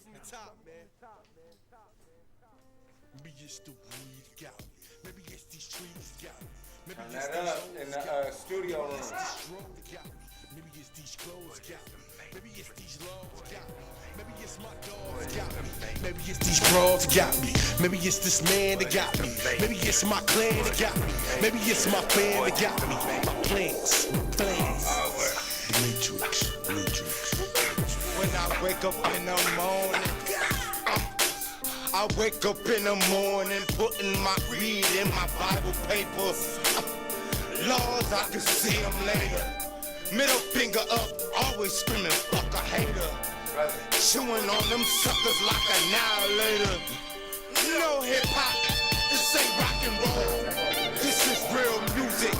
from the top, man. Maybe it's the weed got me. Maybe it's these trees got me. Maybe Turn it's that these up in the studio room. Maybe it's this drug that got me. Maybe it's these clothes got me. Maybe it's these loves got me. Maybe it's my dogs got me. Maybe it's these bras got me. Maybe it's this man that got me. Maybe it's my clan that got me. Maybe it's my fam that got me. My plans. The Matrix. When I wake up in the morning, I wake up in the morning, putting my read in my Bible papers. Laws, I can see them later. Middle finger up, always screaming, fuck a hater. Chewing on them suckers like annihilator. No hip hop, this ain't rock and roll. This is real music,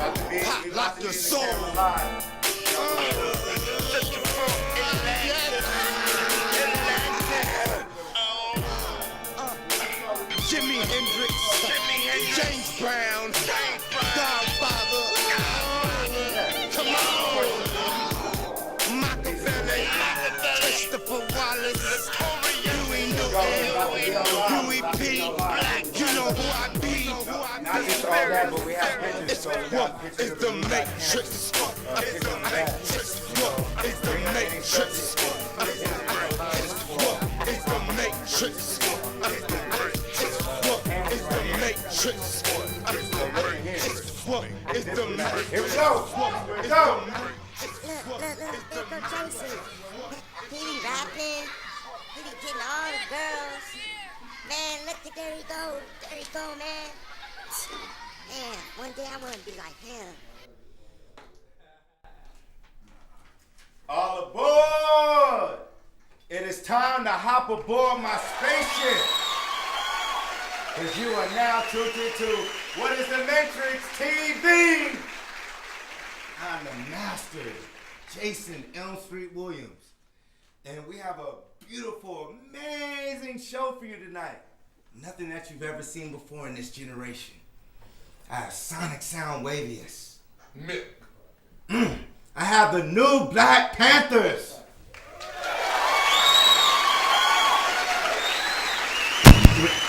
pop like the soul. Jimi Hendrix, James Brown, Godfather, come on, Machiavelli, Christopher Wallace, Huey Newton, Huey P, you know who I be. Not just all that, but we have pictures. It's the Matrix. It's the Matrix. It's the Matrix. It's the Matrix. It's the Matrix. Here we go. Here we go. Look, there go Jason. He be rapping. He be getting all the girls. Man, look, there he go. There he go, man. Man, one day I want to be like him. All aboard! It is time to hop aboard my spaceship. Because you are now tuned into What is the Matrix TV? I'm the master, Jason Elm Street Williams. And we have a beautiful, amazing show for you tonight. Nothing that you've ever seen before in this generation. I have Sonic Sound Wavius. I have the new Black Panthers.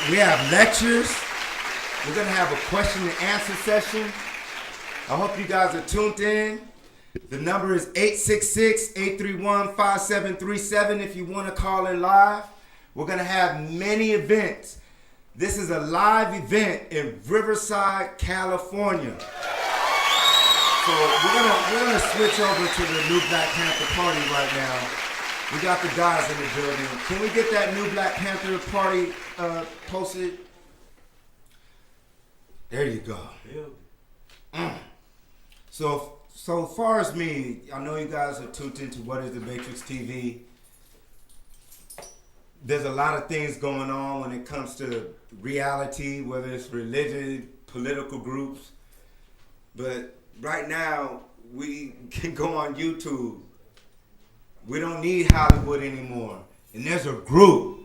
We have lectures. We're going to have a question and answer session. I hope you guys are tuned in. The number is 866-831-5737 if you want to call in live. We're going to have many events. This is a live event in Riverside, California. So we're gonna switch over to the new Black Panther Party right now. We got the guys in the building. Can we get that new Black Panther Party posted? There you go. So as far as me, I know you guys are tuned into What is the Matrix TV. There's a lot of things going on when it comes to reality, whether it's religion, political groups. But right now, we can go on YouTube. We don't need Hollywood anymore. And there's a group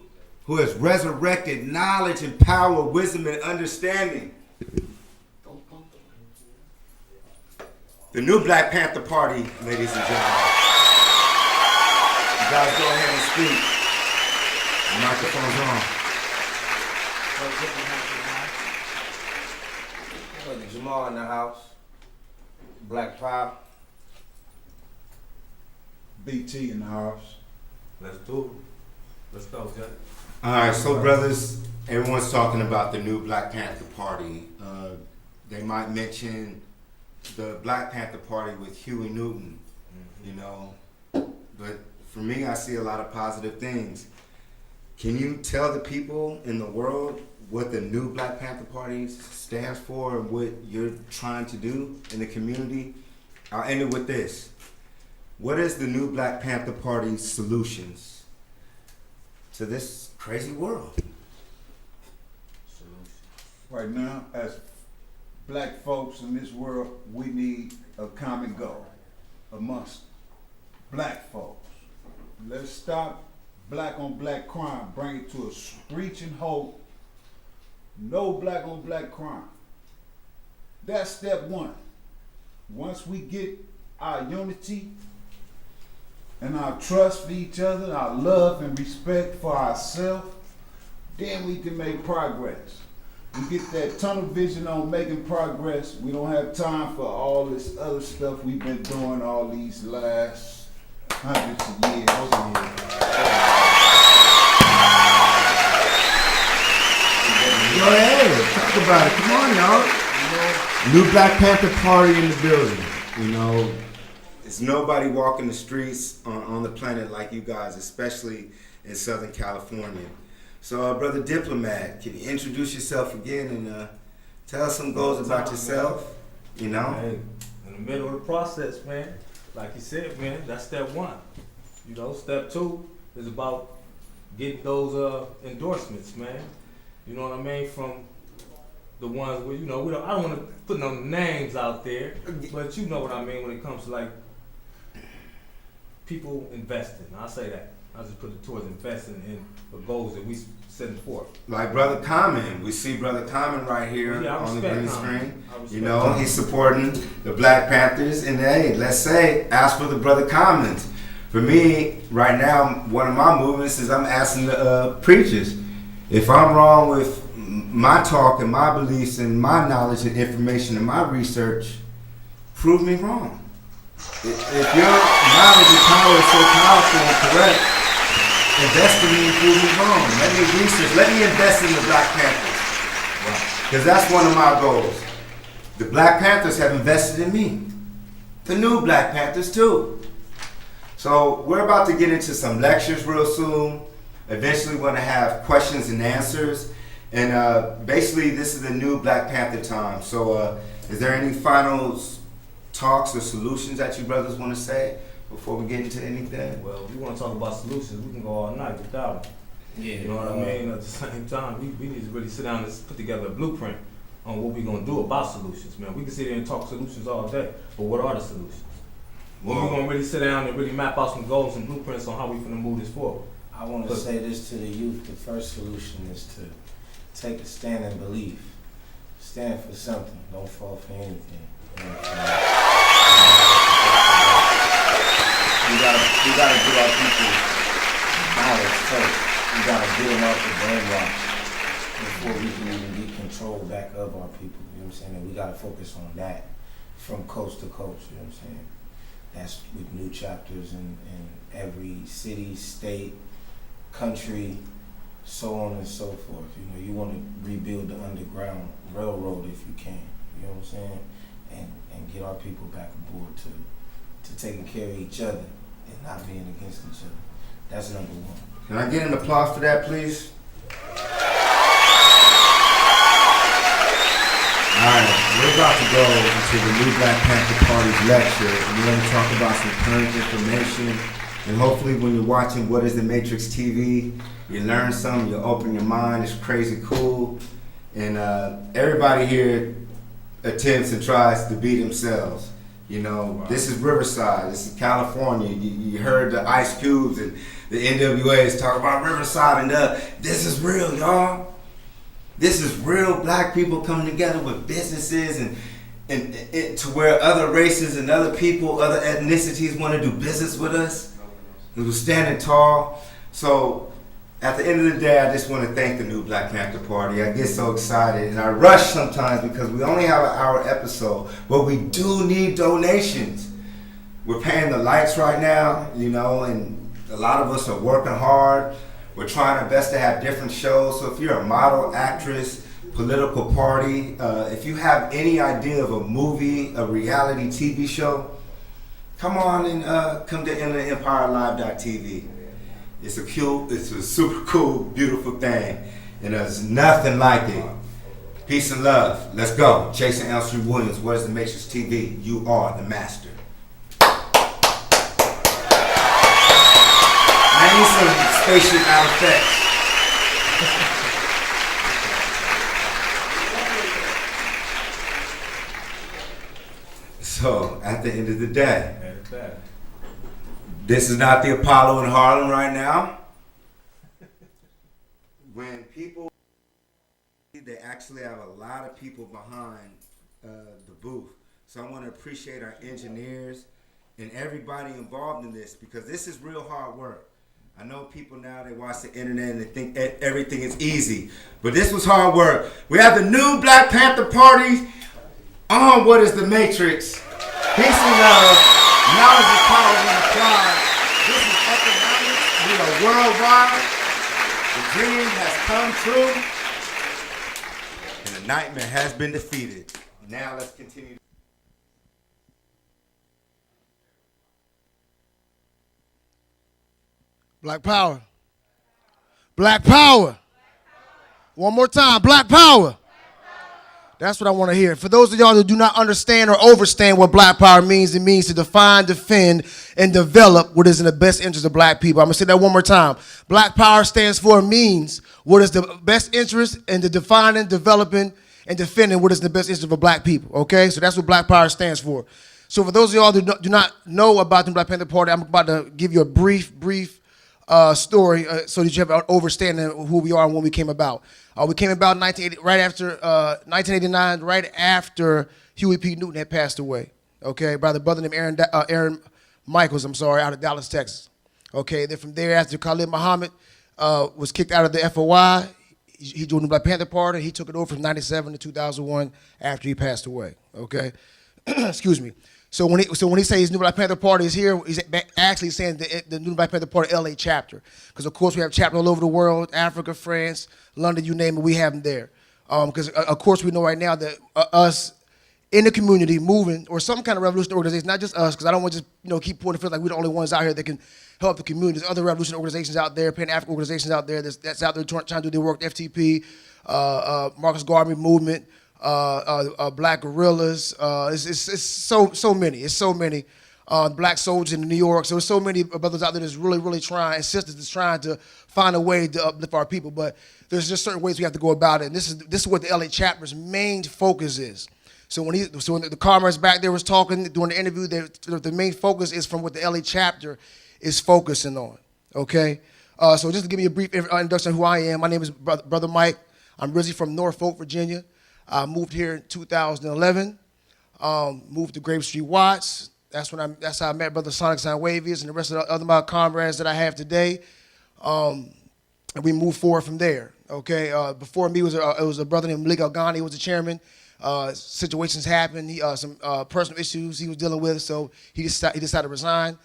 who has resurrected knowledge and power, wisdom, and understanding. The new Black Panther Party, ladies and gentlemen. You guys go ahead and speak. The microphone's on. Jamal in the house. Black Pop. BT in the house. Let's do it. Let's go, Jack. All right, so brothers, everyone's talking about the new Black Panther Party. They might mention the Black Panther Party with Huey Newton, you know. But for me, I see a lot of positive things. Can you tell the people in the world what the new Black Panther Party stands for and what you're trying to do in the community? I'll end it with this. What is the new Black Panther Party's solutions to this crazy world? Right now, as black folks in this world, we need a common goal amongst black folks. Let's stop black on black crime, bring it to a screeching halt. No black on black crime. That's step one. Once we get our unity and our trust for each other, our love and respect for ourselves, then we can make progress. We get that tunnel vision on making progress. We don't have time for all this other stuff we've been doing all these last hundreds of years. Go ahead, talk about it. Come on, y'all. New Black Panther Party in the building. You know, there's nobody walking the streets on the planet like you guys, especially in Southern California. So, Brother Diplomat, can you introduce yourself again and tell us some goals about yourself? You know? Hey, in the middle of the process, man. Like you said, man, that's step one. You know, step two is about getting those endorsements, man. You know what I mean? From the ones where, you know, I don't want to put no names out there, but you know what I mean when it comes to like people investing. I say that. I just put it towards investing in the goals that we setting forth. Like Brother Common, we see Brother Common right here on the green screen. You know, Common. He's supporting the Black Panthers, and hey, let's say, ask for the Brother Commons. For me, right now, one of my movements is I'm asking the preachers, if I'm wrong with my talk and my beliefs and my knowledge and information and my research, prove me wrong. If your knowledge and power is so powerful and correct, invest in me and prove me wrong. Let me research. Let me invest in the Black Panthers. Because that's one of my goals. The Black Panthers have invested in me. The new Black Panthers too. So we're about to get into some lectures real soon. Eventually we're going to have questions and answers. And basically this is the new Black Panther time. So is there any final talks or solutions that you brothers want to say before we get into anything? Well, if you want to talk about solutions, we can go all night without them. Yeah. You know what I mean? At the same time, we need to really sit down and put together a blueprint on what we're going to do about solutions, man. We can sit here and talk solutions all day, but what are the solutions? When we're going to really sit down and really map out some goals and blueprints on how we're going to move this forward. I want to say this to the youth. The first solution is to take a stand and believe. Stand for something. Don't fall for anything. You know what I'm saying? We gotta get our people knowledge first. We gotta get them off the brainwash before we can even get control back of our people. You know what I'm saying? And we gotta focus on that from coast to coast. You know what I'm saying? That's with new chapters in every city, state, country, so on and so forth. You know, you want to rebuild the underground railroad if you can. You know what I'm saying? And get our people back aboard to taking care of each other and not being against each other. That's number one. Can I get an applause for that, please? Alright, we're about to go into the new Black Panther Party's lecture, and we're going to talk about some current information. And hopefully when you're watching What is the Matrix TV, you learn something, you open your mind, it's crazy cool. And everybody here attempts and tries to be themselves. You know, wow. This is Riverside, this is California. You heard the Ice Cubes and the NWAs talk about Riverside, and this is real, y'all. This is real black people coming together with businesses and to where other races and other people, other ethnicities want to do business with us. We're standing tall. So at the end of the day, I just want to thank the new Black Panther Party. I get so excited and I rush sometimes because we only have an hour episode, but we do need donations. We're paying the lights right now, you know, and a lot of us are working hard. We're trying our best to have different shows. So if you're a model, actress, political party, if you have any idea of a movie, a reality TV show, come on and come to InlandEmpireLive.tv. It's a super cool, beautiful thing, and there's nothing like it. Peace and love. Let's go. Jason Elm ST Williams, What is the Matrix TV? You are the master. I need some spaceship out effects. So, at the end of the day, this is not the Apollo in Harlem right now. When people, they actually have a lot of people behind the booth. So I want to appreciate our engineers and everybody involved in this, because this is real hard work. I know people now, they watch the internet and they think everything is easy, but this was hard work. We have the new Black Panther Party on What is the Matrix? Peace and love. Knowledge is power when applied. This is economics. We are worldwide. The dream has come true. And the nightmare has been defeated. Now let's continue. Black power. Black power. One more time. Black power. That's what I want to hear. For those of y'all who do not understand or overstand what black power means, it means to define, defend, and develop what is in the best interest of black people. I'm going to say that one more time. Black power stands for, means what is the best interest in the defining, developing, and defending what is in the best interest of black people. Okay? So that's what black power stands for. So for those of y'all who do not know about the Black Panther Party, I'm about to give you a brief story so that you have an understanding of who we are and when we came about. We came about in 1989, right after Huey P. Newton had passed away. Okay, by the brother named Aaron Michaels, out of Dallas, Texas. Okay, then from there, after Khalid Muhammad was kicked out of the FOI, he joined the Black Panther Party. He took it over from 97 to 2001 after he passed away. Okay, excuse me. So when he says New Black Panther Party is here, he's actually saying the New Black Panther Party LA chapter. Because of course we have chapters all over the world, Africa, France, London, you name it, we have them there. Because of course we know right now that us in the community moving, or some kind of revolutionary organization, not just us, because I don't want to just keep pointing fingers like we're the only ones out here that can help the community. There's other revolutionary organizations out there, Pan-African organizations out there that's out there trying to do their work, FTP, Marcus Garvey movement, Black Guerrillas. It's so many. It's so many. Black soldiers in New York. So there's so many brothers out there that's really trying, and sisters that's trying to find a way to uplift our people. But there's just certain ways we have to go about it. And this is what the LA chapter's main focus is. So when the comrades back there was talking during the interview, the main focus is from what the LA chapter is focusing on. Okay. So just to give you a brief introduction of who I am, my name is Brother Mike. I'm originally from Norfolk, Virginia. I moved here in 2011. Moved to Grape Street Watts. That's how I met Brother Sonic Sound Wavius and the rest of the other my comrades that I have today. And we moved forward from there. Okay. Before me it was a brother named Malik Al-Ghani. He was the chairman. Situations happened. Some personal issues he was dealing with, so he decided to resign.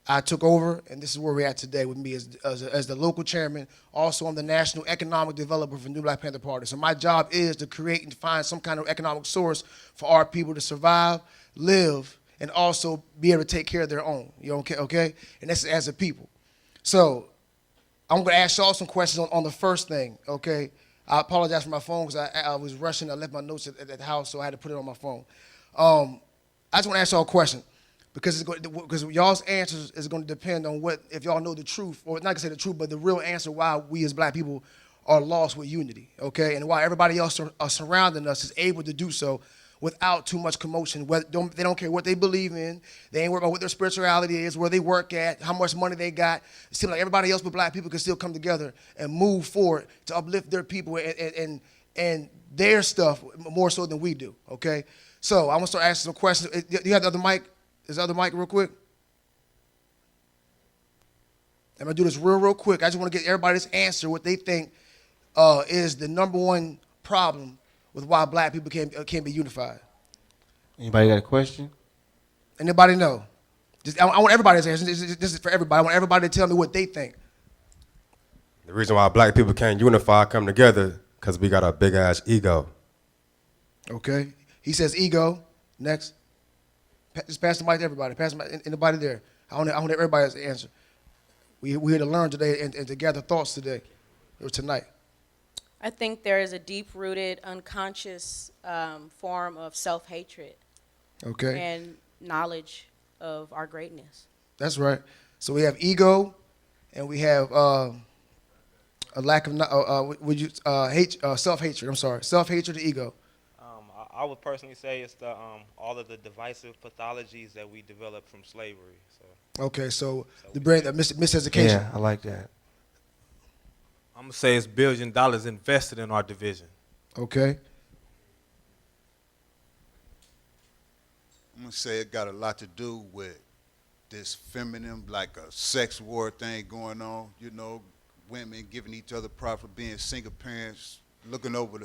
I took over, and this is where we're at today with me as the local chairman. Also, I'm the national economic developer for New Black Panther Party. So my job is to create and find some kind of economic source for our people to survive, live, and also be able to take care of their own. You okay? And that's as a people. So I'm going to ask y'all some questions on the first thing, okay? I apologize for my phone because I was rushing. I left my notes at the house, so I had to put it on my phone. I just want to ask y'all a question. Because y'all's answers is going to depend on if y'all know the truth, or not to say the truth, but the real answer why we as black people are lost with unity, okay? And why everybody else are surrounding us is able to do so without too much commotion. They don't care what they believe in. They ain't worried about what their spirituality is, where they work at, how much money they got. It seems like everybody else but black people can still come together and move forward to uplift their people and their stuff more so than we do, okay? So I'm going to start asking some questions. Do you have the other mic? Is the other mic real quick? I'm going to do this real quick. I just want to get everybody's answer what they think is the number one problem with why black people can't be unified. Anybody got a question? Anybody know? I want everybody's answer. This is for everybody. I want everybody to tell me what they think. The reason why black people can't unify, come together, because we got a big-ass ego. Okay. He says ego. Next. Just pass the mic to everybody. Pass the mic. Anybody there? I want everybody's answer. We're here to learn today and to gather thoughts today or tonight. I think there is a deep-rooted, unconscious form of self-hatred. Okay. And knowledge of our greatness. That's right. So we have ego, and we have a lack of self-hatred. I'm sorry, self-hatred and ego. I would personally say it's the all of the divisive pathologies that we developed from slavery. So. Okay, so the brain, miseducation. Yeah, I like that. I'm going to say it's $billions invested in our division. Okay. I'm gonna say it got a lot to do with this feminine, like a sex war thing going on, you know, women giving each other props for being single parents, looking over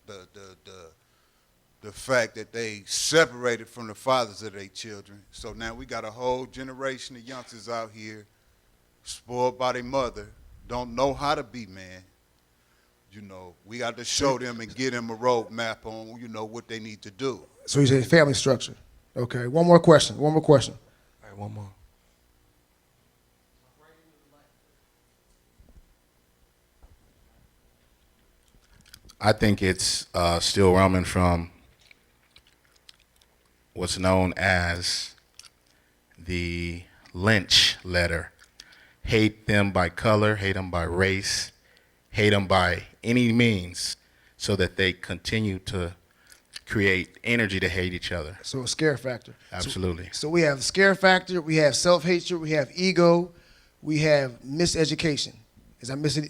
the fact that they separated from the fathers of their children. So now we got a whole generation of youngsters out here spoiled by their mother, don't know how to be man. You know, we got to show them and get them a roadmap on, you know, what they need to do. So you say family structure. Okay, one more question. All right, one more. I think it's still roaming from what's known as the Lynch letter. Hate them by color, hate them by race, hate them by any means, so that they continue to create energy to hate each other. So a scare factor. Absolutely. So we have scare factor, we have self-hatred, we have ego, we have miseducation. Is I missing?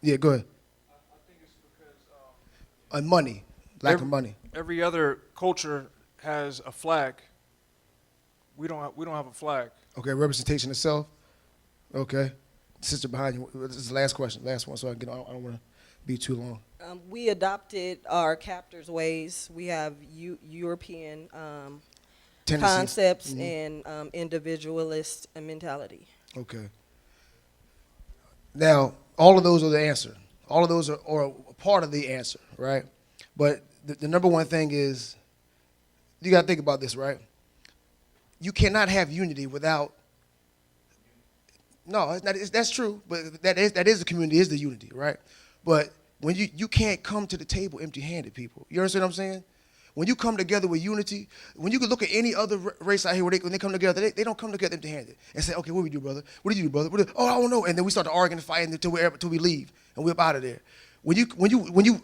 Yeah, go ahead. I think it's because Money, lack of money. every other culture has a flag. We don't have a flag. Okay, representation of self. Okay, sister behind you. This is the last question, last one, so I can get. I don't want to be too long. We adopted our captors' ways. We have European Tendencies. concepts and individualist mentality. Okay. Now, all of those are the answer. All of those are part of the answer, right? But the number one thing is, you got to think about this, right? You cannot have unity without. No, it's not, that's true, but that is the community, is the unity, right? But when you can't come to the table empty-handed, people. You understand what I'm saying? When you come together with unity, when you can look at any other race out here, when they come together, they don't come together empty-handed and say, okay, what do we do, brother? What do you do, brother? Oh, I don't know. And then we start to argue and fight until we leave and we're up out of there. When you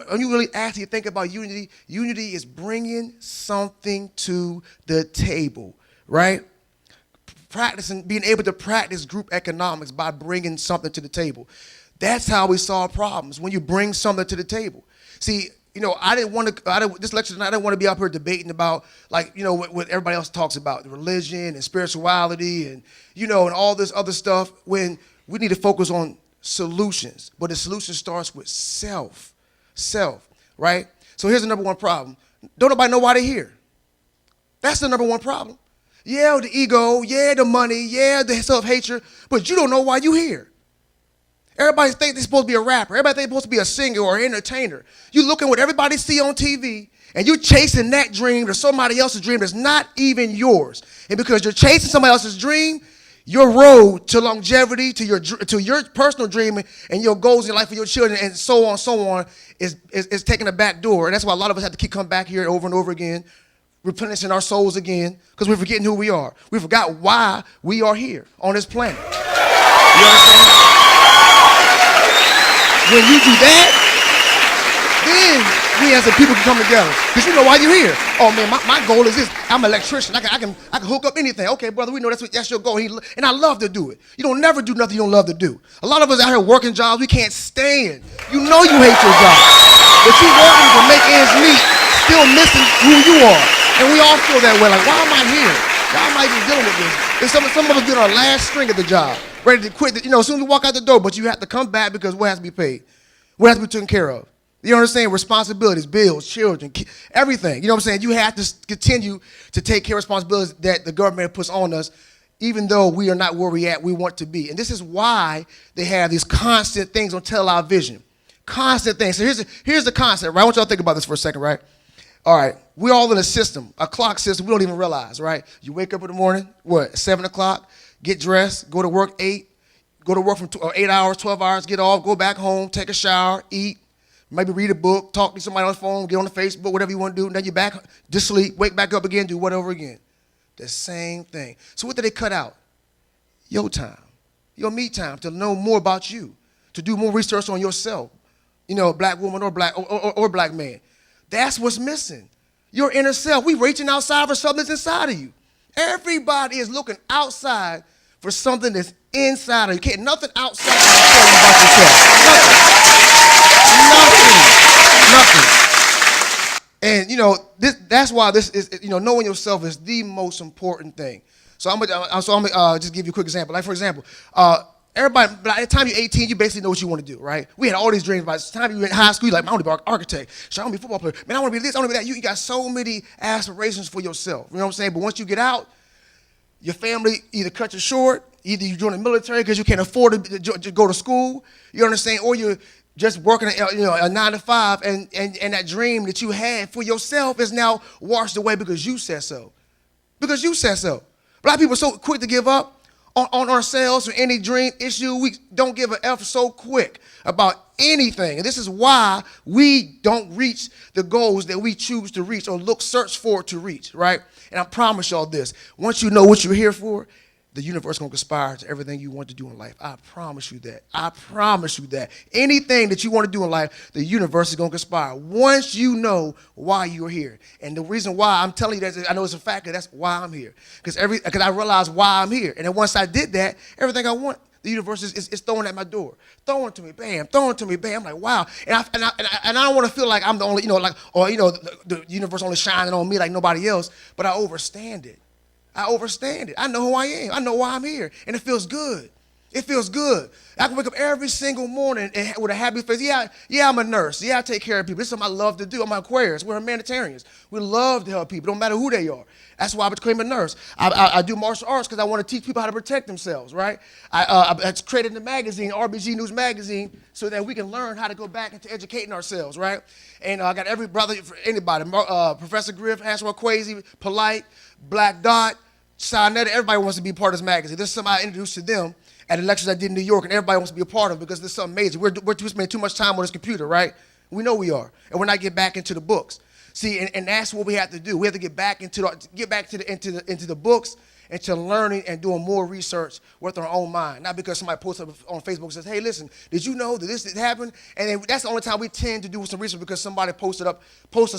really actually think about unity, unity is bringing something to the table, right? Being able to practice group economics by bringing something to the table. That's how we solve problems, when you bring something to the table. See, you know, this lecture tonight, I didn't want to be up here debating about, like, you know, what everybody else talks about, religion and spirituality and, you know, and all this other stuff, when we need to focus on solutions. But the solution starts with self, right? So here's the number one problem. Don't nobody know why they're here. That's the number one problem. Yeah, the ego, yeah, the money, yeah, the self-hatred, but you don't know why you're here. Everybody thinks they're supposed to be a rapper. Everybody thinks they're supposed to be a singer or an entertainer. You look at what everybody see on TV, and you're chasing that dream or somebody else's dream that's not even yours. And because you're chasing somebody else's dream, your road to longevity, to your personal dream and your goals in life for your children and so on is taking a back door. And that's why a lot of us have to keep coming back here over and over again, replenishing our souls again, because we're forgetting who we are. We forgot why we are here on this planet. You understand? When you do that, then we as a people can come together. Because you know why you're here. Oh man, my goal is this. I'm an electrician. I can hook up anything. Okay, brother, we know that's your goal. And I love to do it. You don't never do nothing you don't love to do. A lot of us out here working jobs we can't stand. You know you hate your job. But you working to make ends meet, still missing who you are. And we all feel that way. Like, why am I here? Why am I even dealing with this? And some of us get our last string of the job, ready to quit. You know, as soon as you walk out the door, but you have to come back because what has to be paid? What has to be taken care of? You understand? Responsibilities, bills, children, everything. You know what I'm saying? You have to continue to take care of responsibilities that the government puts on us, even though we are not where we want to be. And this is why they have these constant things on television. Constant things. So here's the concept, right? I want y'all to think about this for a second, right? All right, we're all in a system, a clock system we don't even realize, right? You wake up in the morning, 7 o'clock, get dressed, go to work 8, go to work for 8 hours, 12 hours, get off, go back home, take a shower, eat, maybe read a book, talk to somebody on the phone, get on the Facebook, whatever you want to do, and then you're back to sleep, wake back up again, do whatever again. The same thing. So what did they cut out? Your time, your me time, to know more about you, to do more research on yourself, you know, black woman or black man. That's what's missing. Your inner self. We're reaching outside for something that's inside of you. Everybody is looking outside for something that's inside of you. Can't nothing outside can tell you about yourself. Nothing. And you know, that's why this is, you know, knowing yourself is the most important thing. So I'm gonna just give you a quick example. Like for example, everybody, by the time you're 18, you basically know what you want to do, right? We had all these dreams. By the time you were in high school, you're like, I want to be an architect. So I want to be a football player. Man, I want to be this, I want to be that. You got so many aspirations for yourself. You know what I'm saying? But once you get out, your family either cut you short, either you join the military because you can't afford to go to school, you understand, or you're just working a 9 to 5, and that dream that you had for yourself is now washed away because you said so. Because you said so. Black people are so quick to give up on ourselves or any dream issue. We don't give an F so quick about anything. And this is why we don't reach the goals that we choose to reach or search for to reach, right? And I promise y'all this. Once you know what you're here for, the universe is going to conspire to everything you want to do in life. I promise you that. I promise you that. Anything that you want to do in life, the universe is going to conspire once you know why you're here. And the reason why I'm telling you that, I know it's a fact, that's why I'm here. Because I realize why I'm here. And then once I did that, everything I want, the universe is throwing at my door. Throwing to me, bam, throwing to me, bam. I'm like, wow. And I don't want to feel like I'm the only, the universe only shining on me like nobody else, but I overstand it. I overstand it. I know who I am. I know why I'm here. And it feels good. It feels good. I can wake up every single morning with a happy face. Yeah, I'm a nurse. Yeah, I take care of people. This is something I love to do. I'm an Aquarius. We're humanitarians. We love to help people, no matter who they are. That's why I became a nurse. I do martial arts because I want to teach people how to protect themselves, right? I created the magazine, RBG News Magazine, so that we can learn how to go back into educating ourselves, right? And I got every brother, anybody, Professor Griff, Hansel Quasi, Polite, Black Dot, Sinetta, everybody wants to be part of this magazine. This is something I introduced to them at the lectures I did in New York, and everybody wants to be a part of it because there's something major. We're spending too much time on this computer, right? We know we are, and we're not getting back into the books. See, and that's what we have to do. We have to get back into the books, and to learning and doing more research with our own mind. Not because somebody posts up on Facebook and says, hey, listen, did you know that this happened? And then that's the only time we tend to do some research because somebody posted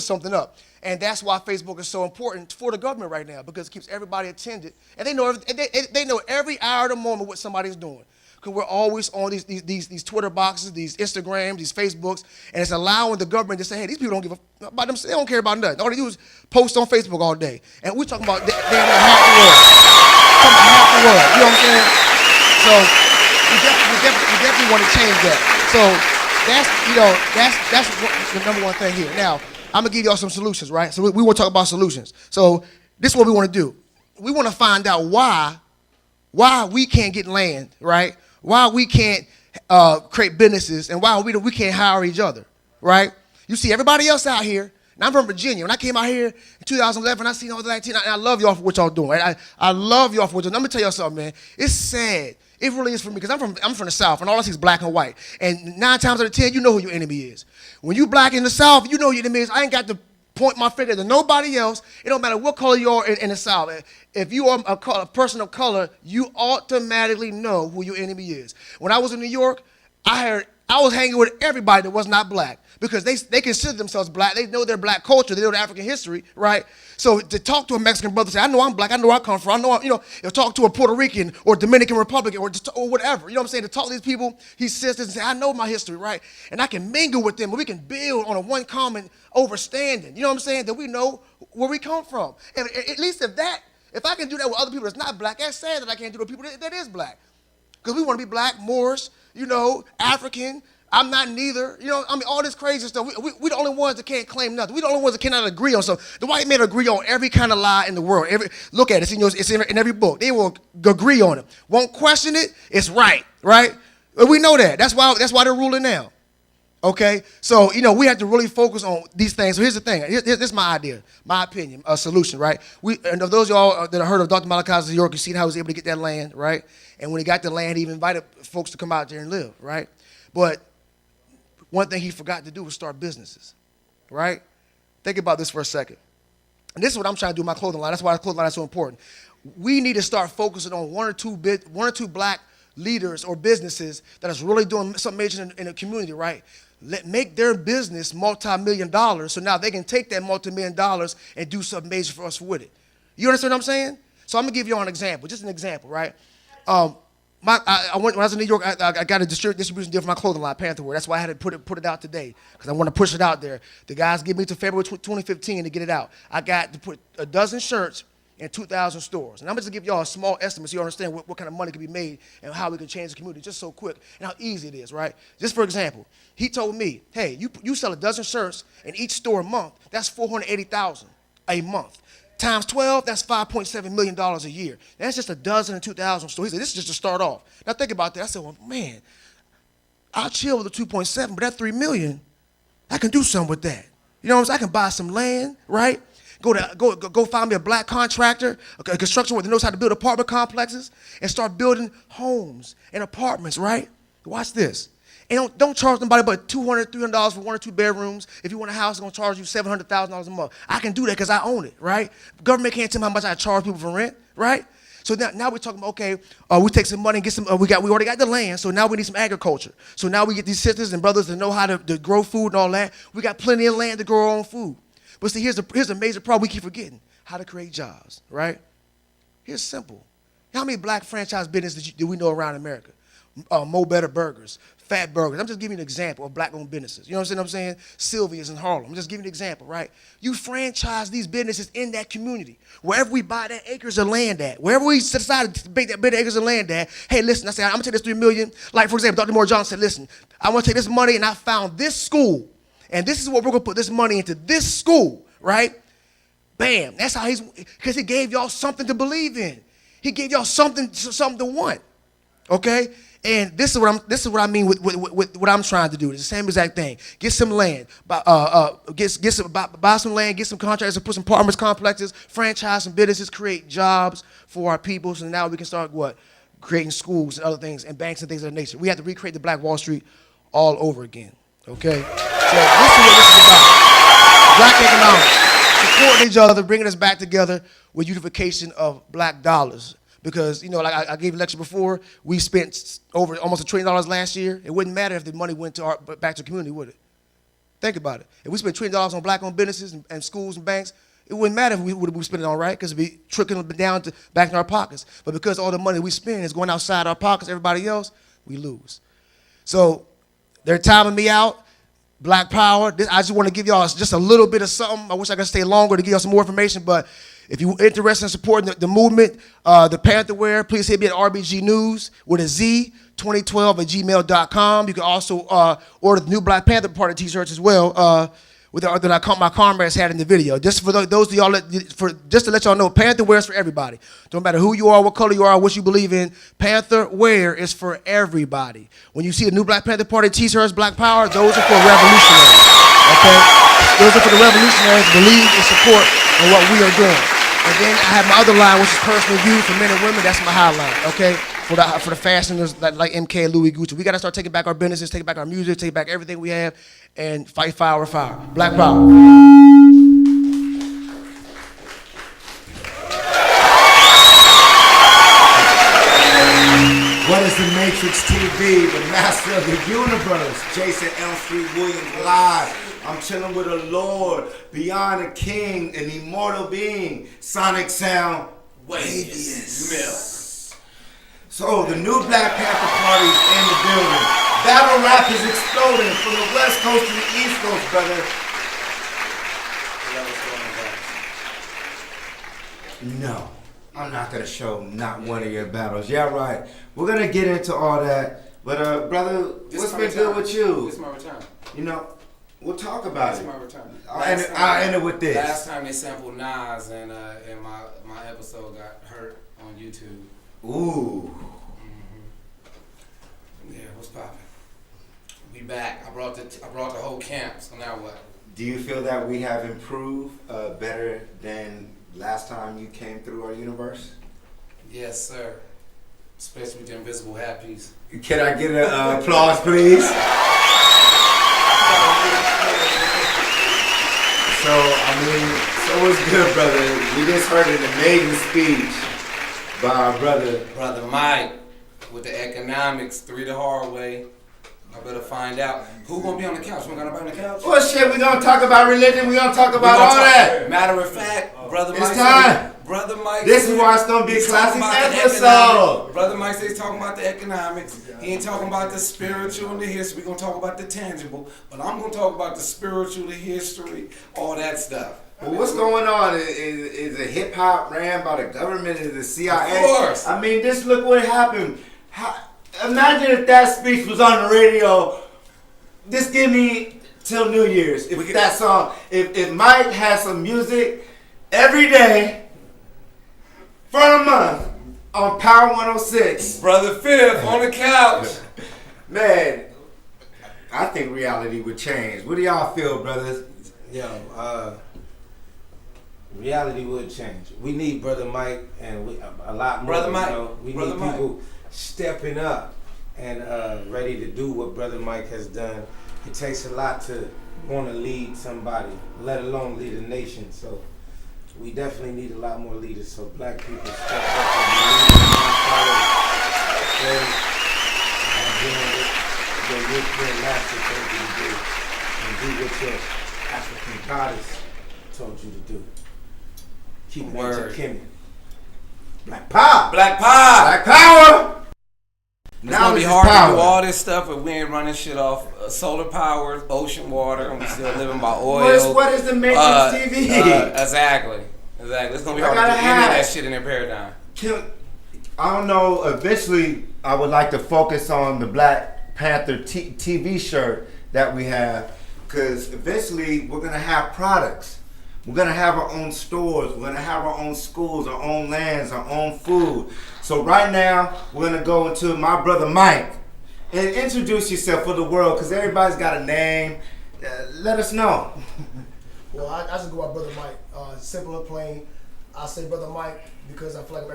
something up. And that's why Facebook is so important for the government right now, because it keeps everybody attended. And they know every hour of the moment what somebody's doing. Because we're always on these Twitter boxes, these Instagrams, these Facebooks, and it's allowing the government to say, hey, these people don't give a about them. They don't care about nothing. All they do is post on Facebook all day. And we're talking about damn near half the world. Talking about half the world. You know what I'm saying? So we definitely want to change that. So that's the number one thing here. Now, I'm going to give y'all some solutions, right? So we want to talk about solutions. So this is what we want to do. We want to find out why we can't get land, right? Why we can't create businesses, and why we can't hire each other, right? You see everybody else out here. And I'm from Virginia. When I came out here in 2011, I seen all the Latino, and I love y'all for what y'all doing. Right? I love y'all for what y'all doing. Let me tell y'all something, man. It's sad. It really is for me, because I'm from the South, and all I see is black and white. And 9 times out of 10, you know who your enemy is. When you black in the South, you know who your enemy is. I ain't got to point my finger to nobody else. It don't matter what color you are in the South. If you are a person of color, you automatically know who your enemy is. When I was in New York, I was hanging with everybody that was not black, because they consider themselves black. They know their black culture. They know their African history, right? So to talk to a Mexican brother, say, I know I'm black. I know where I come from. I know, talk to a Puerto Rican or Dominican Republican or whatever. You know what I'm saying? To talk to these people, his sisters, and say, I know my history, right? And I can mingle with them, and we can build on a one common understanding. You know what I'm saying? That we know where we come from. And at least if I can do that with other people that's not black, that's sad that I can't do it with people that is black. Because we want to be black, Moorish, African. I'm not neither. All this crazy stuff. We the only ones that can't claim nothing. We the only ones that cannot agree on something. The white men agree on every kind of lie in the world. Look at it. It's in every book. They will agree on it. Won't question it. It's right? But we know that. That's why they're ruling now. Okay? So, we have to really focus on these things. So here's the thing. Here's my idea, my opinion, a solution, right? And of those of y'all that have heard of Dr. Malachi's New York, you seen how he was able to get that land, right? And when he got the land, he even invited folks to come out there and live, right? But one thing he forgot to do was start businesses, right? Think about this for a second. And this is what I'm trying to do with my clothing line. That's why the clothing line is so important. We need to start focusing on one or two black leaders or businesses that is really doing something major in the community, right? Make their business multi-million dollars, so now they can take that multi-million dollars and do something major for us with it. You understand what I'm saying? So I'm gonna give you an example, just an example, right? When I was in New York, I got a distribution deal for my clothing line, Panther. That's why I had to put it out today, because I want to push it out there. The guys give me to February 2015 to get it out. I got to put a dozen shirts in 2,000 stores. And I'm just going to give y'all a small estimate so you understand what kind of money can be made and how we can change the community just so quick and how easy it is, right? Just for example, he told me, hey, you sell a dozen shirts in each store a month, that's $480,000 a month. Times 12, that's $5.7 million a year. That's just a dozen in 2,000 stores. He said, this is just to start off. Now think about that. I said, well, man, I'll chill with the 2.7, but that $3 million, I can do something with that. You know what I'm saying? I can buy some land, right? Go find me a black contractor, a construction worker that knows how to build apartment complexes, and start building homes and apartments, right? Watch this. And don't charge nobody but $200, $300 for 1 or 2 bedrooms. If you want a house, it's gonna charge you $700,000 a month. I can do that because I own it, right? Government can't tell me how much I charge people for rent, right? So now we're talking about, okay, we take some money and get some, we already got the land, so now we need some agriculture. So now we get these sisters and brothers that know how to grow food and all that. We got plenty of land to grow our own food. But see, here's a major problem we keep forgetting: how to create jobs, right? Here's simple. How many black franchise businesses do we know around America? Mo Better Burgers, Fat Burgers. I'm just giving you an example of black-owned businesses. You know what I'm saying? Sylvia's in Harlem. I'm just giving you an example, right? You franchise these businesses in that community. Wherever we buy that acres of land at, wherever we decide to make that bit of acres of land at, hey, listen, I said, I'm going to take this $3 million. Like, for example, Dr. Moore Johnson said, listen, I want to take this money and I found this school. And this is what we're going to put this money into this school, right? Bam. That's how because he gave y'all something to believe in. He gave y'all something to want, okay? And this is what I mean with what I'm trying to do. It's the same exact thing. Get some land, buy some land, get some contractors, put some apartments, complexes, franchise some businesses, create jobs for our people. So now we can start creating schools and other things and banks and things of that nature. We have to recreate the Black Wall Street all over again. Okay? So this is what this is about. Black economics, supporting each other, bringing us back together with unification of black dollars. Because, you know, like I gave a lecture before, we spent over almost $1 trillion last year. It wouldn't matter if the money went to back to the community, would it? Think about it. If we spent $1 trillion on black-owned businesses and schools and banks, it wouldn't matter if we would spend it on right, because it would be trickling down back in our pockets. But because all the money we spend is going outside our pockets, everybody else, we lose. So they're timing me out. Black Power. I just want to give y'all just a little bit of something. I wish I could stay longer to give y'all some more information, but if you're interested in supporting the movement, the Panther Wear, please hit me at RBG News with a Z, 2012@gmail.com. You can also order the new Black Panther Party t-shirts as well, that my comrades had in the video. Just for those of y'all, just to let y'all know, Panther Wear is for everybody. Don't matter who you are, what color you are, what you believe in. Panther Wear is for everybody. When you see the new Black Panther Party t-shirts, Black Power, those are for revolutionaries. Okay, those are for the revolutionaries who believe and support in what we are doing. And then I have my other line, which is personal views for men and women. That's my highline, okay? For the fashioners like MK and Louis Gucci. We got to start taking back our businesses, taking back our music, taking back everything we have, and fight fire. Black Power. What is the Matrix TV? The master of the universe. Jason Elm Street Williams live. I'm chilling with a lord, beyond a king, an immortal being. Sonic Sound, Wavius. So the new Black Panther Party is in the building. Battle rap is exploding from the West Coast to the East Coast, brother. No, I'm not gonna show not one of your battles. Yeah, right. We're gonna get into all that, but brother, what's been good with you? This is my return. You know, we'll talk about This it. is my return. I'll end it with this. Last time they sampled Nas, and my episode got hurt on YouTube. Ooh. Yeah, what's poppin'? We back. I brought the whole camp. So now what? Do you feel that we have improved better than last time you came through our universe? Yes, sir. Especially with the invisible hat piece. Can I get an applause, please? So, so it's good, brother. We just heard an amazing speech by our Brother Mike, with the economics, 3 the hard way. I better find out. Who gonna be on the couch? We gonna be on the couch? Well, shit, we gonna talk about religion. We gonna talk about all that. Matter of fact, Brother Mike. It's time. Brother Mike. This is why it's gonna be a classic episode. Brother Mike says he's talking about the economics. He ain't talking about the spiritual and the history. We're gonna talk about the tangible. But I'm gonna talk about the spiritual, the history, all that stuff. Well, what's going on? Is a hip hop ran by the government? Is the CIA? Of course. I mean, just look what happened. Imagine if that speech was on the radio. Just give me till New Year's. If that song, if Mike has some music every day for a month on Power 106. Brother Fifth on the couch. Man, I think reality would change. What do y'all feel, brothers? Yo, reality would change. We need Brother Mike and a lot more. Brother Mike. You know? We Brother need Mike. people stepping up and ready to do what Brother Mike has done. It takes a lot to want to lead somebody, let alone lead a nation. So we definitely need a lot more leaders. So black people step up and lead and follow your European master told you to do, and do what your African goddess told you to do. Keep Word. Kimmy. Black power. Black power. Black power. It's gonna be hard to do all this stuff if we ain't running shit off solar power, ocean water, and we still living by oil. What is the Matrix TV? Exactly. It's gonna be hard to do any of that shit in their paradigm. I don't know. Eventually, I would like to focus on the Black Panther TV shirt that we have, because eventually we're gonna have products. We're gonna have our own stores. We're gonna have our own schools, our own lands, our own food. So right now, we're gonna go into my brother Mike and introduce yourself for the world, because everybody's got a name. Let us know. Well, I just go by Brother Mike. Simple and plain. I say Brother Mike because I feel like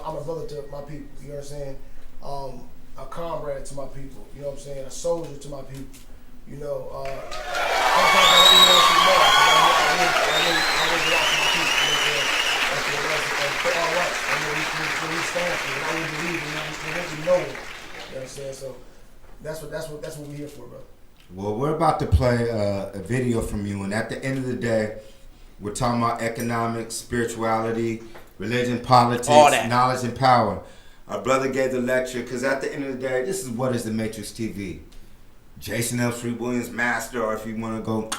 I'm a brother to my people. You know what I'm saying? A comrade to my people. You know what I'm saying? A soldier to my people. You know, sometimes I don't even know too much. I live a lot for my people. You know what I'm saying? For all rights. I mean, we stand for, and I really believe in what we know. You know what I'm saying? So that's what we're here for, bro. Well, we're about to play a video from you, and at the end of the day, we're talking about economics, spirituality, religion, politics, knowledge, and power. Our brother gave the lecture, because at the end of the day, this is what is the Matrix TV. Jason L. Street Williams Master, or if you want to go,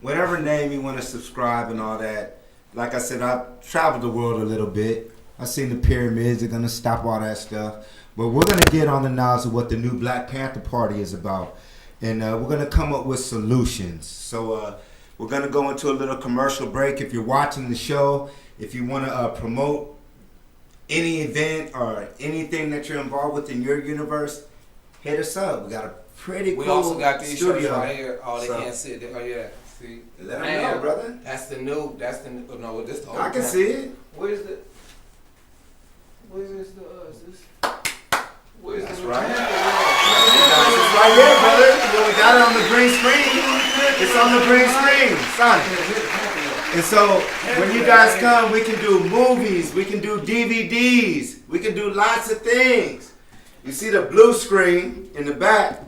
whatever name you want to subscribe and all that. Like I said, I've traveled the world a little bit. I've seen the pyramids. They're going to stop all that stuff. But we're going to get on the knowledge of what the new Black Panther Party is about. And we're going to come up with solutions. So we're going to go into a little commercial break. If you're watching the show, if you want to promote any event or anything that you're involved with in your universe, hit us up. We got a pretty cool We also got these studio shirts right here. Oh, they can't see it. Oh, yeah. See? Let them know, brother. That's the new, no, this the old I can one. see it. Where's this? Where's That's the right. It's right here, brother. Well, we got it on the green screen. It's on the green screen, Sonic. And so when you guys come, we can do movies, we can do DVDs, we can do lots of things. You see the blue screen in the back,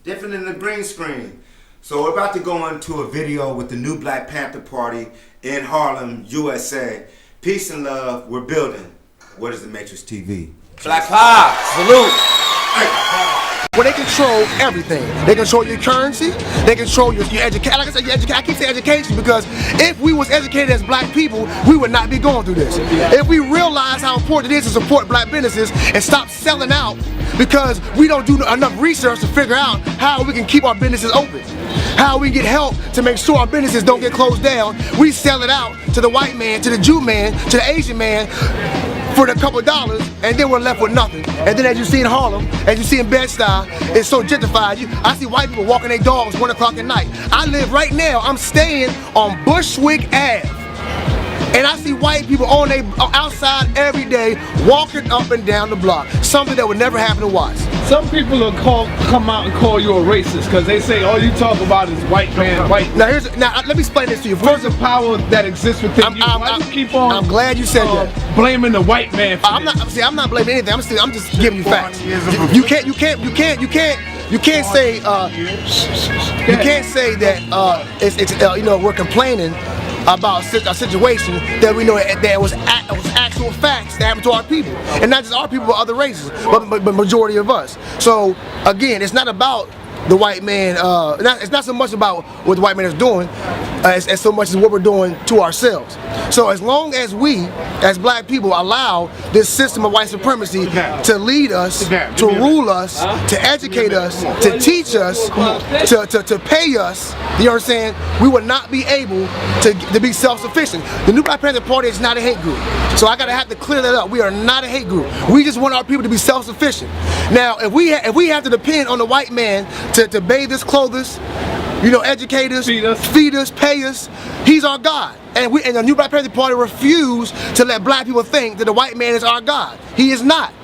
different than the green screen. So we're about to go into a video with the new Black Panther Party in Harlem, USA. Peace and love, we're building. What is the Matrix TV? Black Power, salute. Where they control everything. They control your currency. They control your education. Like I said, your education. I keep saying education because if we was educated as black people, we would not be going through this. If we realize how important it is to support black businesses and stop selling out because we don't do enough research to figure out how we can keep our businesses open, how we get help to make sure our businesses don't get closed down. We sell it out to the white man, to the Jew man, to the Asian man, for a couple of dollars, and then we're left with nothing. And then as you see in Harlem, as you see in Bed-Stuy, it's so gentrified. I see white people walking their dogs 1 o'clock at night. I live right now, I'm staying on Bushwick Ave. And I see white people on their outside every day walking up and down the block. Something that would never happen to Watts. Some people will come out and call you a racist because they say all you talk about is white man, white. Now let me explain this to you. Where's the power that exists within you? Why do you keep on? I'm glad you said that. Blaming the white man. For I'm not blaming anything. I'm just giving you facts. You can't say that we're complaining about a situation that we know that was actual facts that happened to our people, and not just our people, but other races, but majority of us. So again, it's not about the white man, it's not so much about what the white man is doing as so much as what we're doing to ourselves. So as long as we, as black people, allow this system of white supremacy to lead us, to rule us, to educate us, to teach us, to pay us, you know what I'm saying, we will not be able to be self-sufficient. The new Black Panther Party is not a hate group. So I gotta have to clear that up. We are not a hate group. We just want our people to be self-sufficient. Now, if we have to depend on the white man to bathe us, clothe us, you know, educate us, feed us, pay us, he's our God. And the new Black Panther Party refuse to let black people think that the white man is our God. He is not.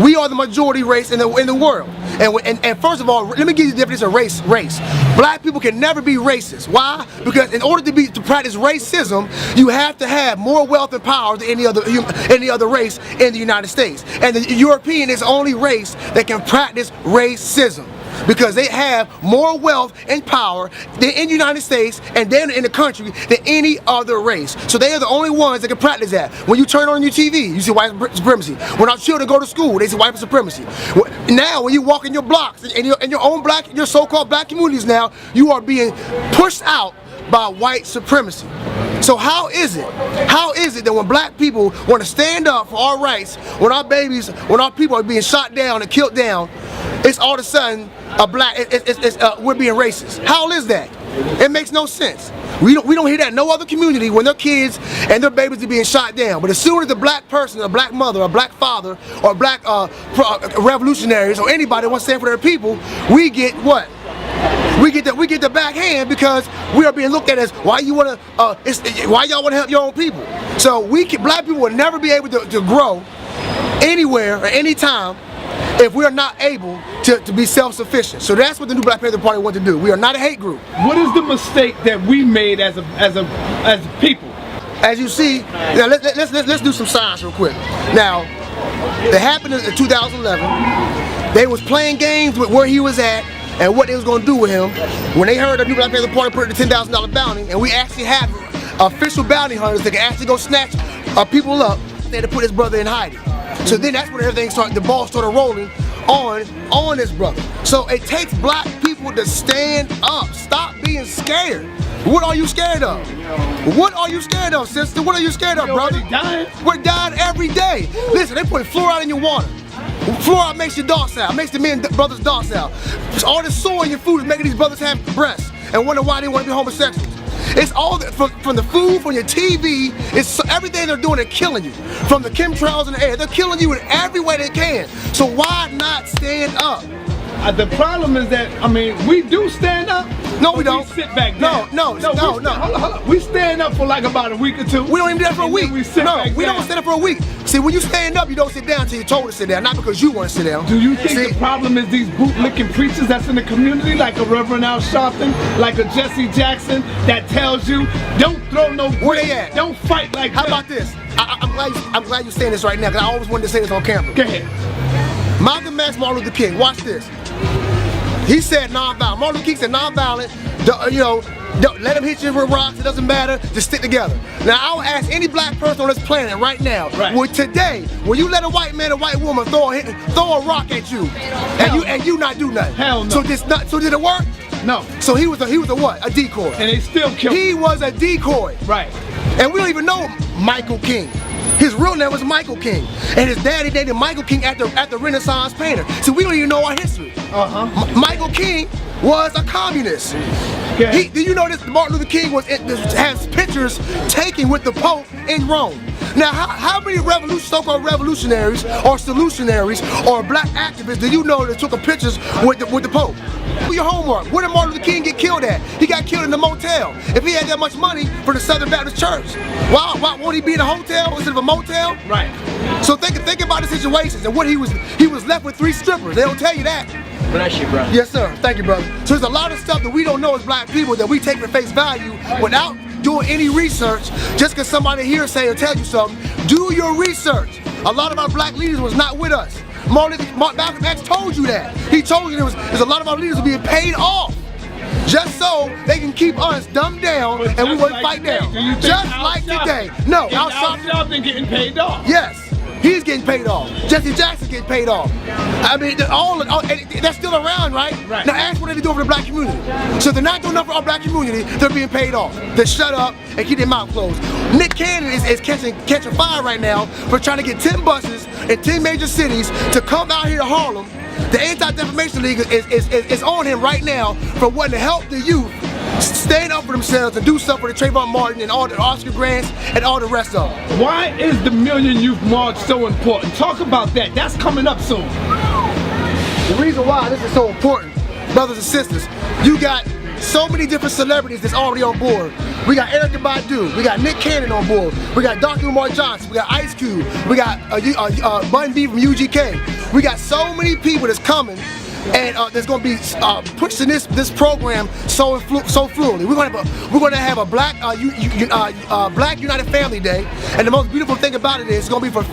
We are the majority race in the world. And first of all, let me give you the definition of race. Black people can never be racist. Why? Because in order to practice racism, you have to have more wealth and power than any other race in the United States. And the European is the only race that can practice racism, because they have more wealth and power than in the United States and then in the country than any other race. So they are the only ones that can practice that. When you turn on your TV, you see white supremacy. When our children go to school, they see white supremacy. Now, when you walk in your blocks, in your own your so-called black communities now, you are being pushed out by white supremacy. So how is it that when black people want to stand up for our rights, when our people are being shot down and killed down, it's all of a sudden we're being racist? How is that? It makes no sense. We don't hear that in no other community when their kids and their babies are being shot down. But as soon as a black person, a black mother, a black father, or black revolutionaries or anybody wants to stand for their people, we get what? We get the backhand, because we are being looked at as why y'all want to help your own people. So black people will never be able to grow anywhere or anytime if we are not able to be self-sufficient. So that's what the new Black Panther Party wants to do. We are not a hate group. What is the mistake that we made as people? As you see, now let's do some science real quick. Now, it happened in 2011. They was playing games with where he was at and what they was going to do with him. When they heard the new Black Panther Party put the $10,000 bounty, and we actually have official bounty hunters that can actually go snatch people up, they had to put his brother in hiding. So then that's when everything started, the ball started rolling on his brother. So it takes black people to stand up. Stop being scared. What are you scared of? What are you scared of, sister? What are you scared of, brother? We're dying every day. Listen, they put fluoride in your water. Fluoride makes your docile, makes the men brothers docile. All this soy in your food is making these brothers have breasts and wonder why they want to be homosexuals. It's all from the food, from your TV, it's everything they're doing, they're killing you. From the chemtrails in the air, they're killing you in every way they can. So why not stand up? The problem is that, I mean, we do stand up. No, we don't. We sit back down. No. Hold on. We stand up for like about a week or two. We don't even do that for a week. We sit back we down. don't stand up for a week. See, when you stand up, you don't sit down until you're told to sit down, not because you want to sit down. Do you think the problem is these bootlicking preachers that's in the community, like a Reverend Al Sharpton, like a Jesse Jackson, that tells you, don't throw no bricks, where they at? Don't fight like How that. about this? I'm glad you're saying this right now, because I always wanted to say this on camera. Go ahead. Malcolm X, Martin Luther King, watch this. He said nonviolent. Martin Luther King said nonviolent. Don't let them hit you with rocks. It doesn't matter. Just stick together. Now, I will ask any black person on this planet right now. Right. Will you let a white man, a white woman throw a rock at you, and you not do nothing? Hell no. So did it work? No. So he was a what? A decoy. And they still killed him. He was a decoy. Right. And we don't even know Michael King. His real name was Michael King, and his daddy named him Michael King after Renaissance painter. So we don't even know our history. Michael King was a communist. Do you know this? Martin Luther King has pictures taken with the Pope in Rome. Now, how many so-called revolutionaries or solutionaries or black activists do you know that took pictures with the Pope? Do your homework. Where did Martin Luther King get killed at? He got killed in the motel. If he had that much money for the Southern Baptist Church, why won't he be in a hotel instead of a motel? Right. So think about the situations and what he was left with 3 strippers. They don't tell you that. Bless you, brother. Yes, sir. Thank you, brother. So there's a lot of stuff that we don't know as black people that we take for face value without doing any research. Just because somebody here say or tell you something, do your research. A lot of our black leaders was not with us. Malcolm X told you that. He told you there's a lot of our leaders were being paid off just so they can keep us dumbed down and we wouldn't fight down. Just like today. No, Al Sharpton getting paid off. Yes. he's getting paid off. Jesse Jackson's getting paid off. I mean, all that's still around, right? Right. Now ask what they do for the black community. So if they're not doing enough for our black community, they're being paid off. They shut up and keep their mouth closed. Nick Cannon is catching fire right now for trying to get 10 buses in 10 major cities to come out here to Harlem. The Anti-Defamation League is on him right now for wanting to help the youth stand up for themselves and do stuff for the Trayvon Martin and all the Oscar grants and all the rest of them. Why is the Million Youth March so important? Talk about that. That's coming up soon. The reason why this is so important, brothers and sisters, you got so many different celebrities that's already on board. We got Erykah Badu, we got Nick Cannon on board, we got Dr. Umar Johnson, we got Ice Cube, we got Bun B from UGK. We got so many people that's coming and that's going to be pushing this program so fluently. We're going to have a Black Black United Family Day, and the most beautiful thing about it is it's going to be from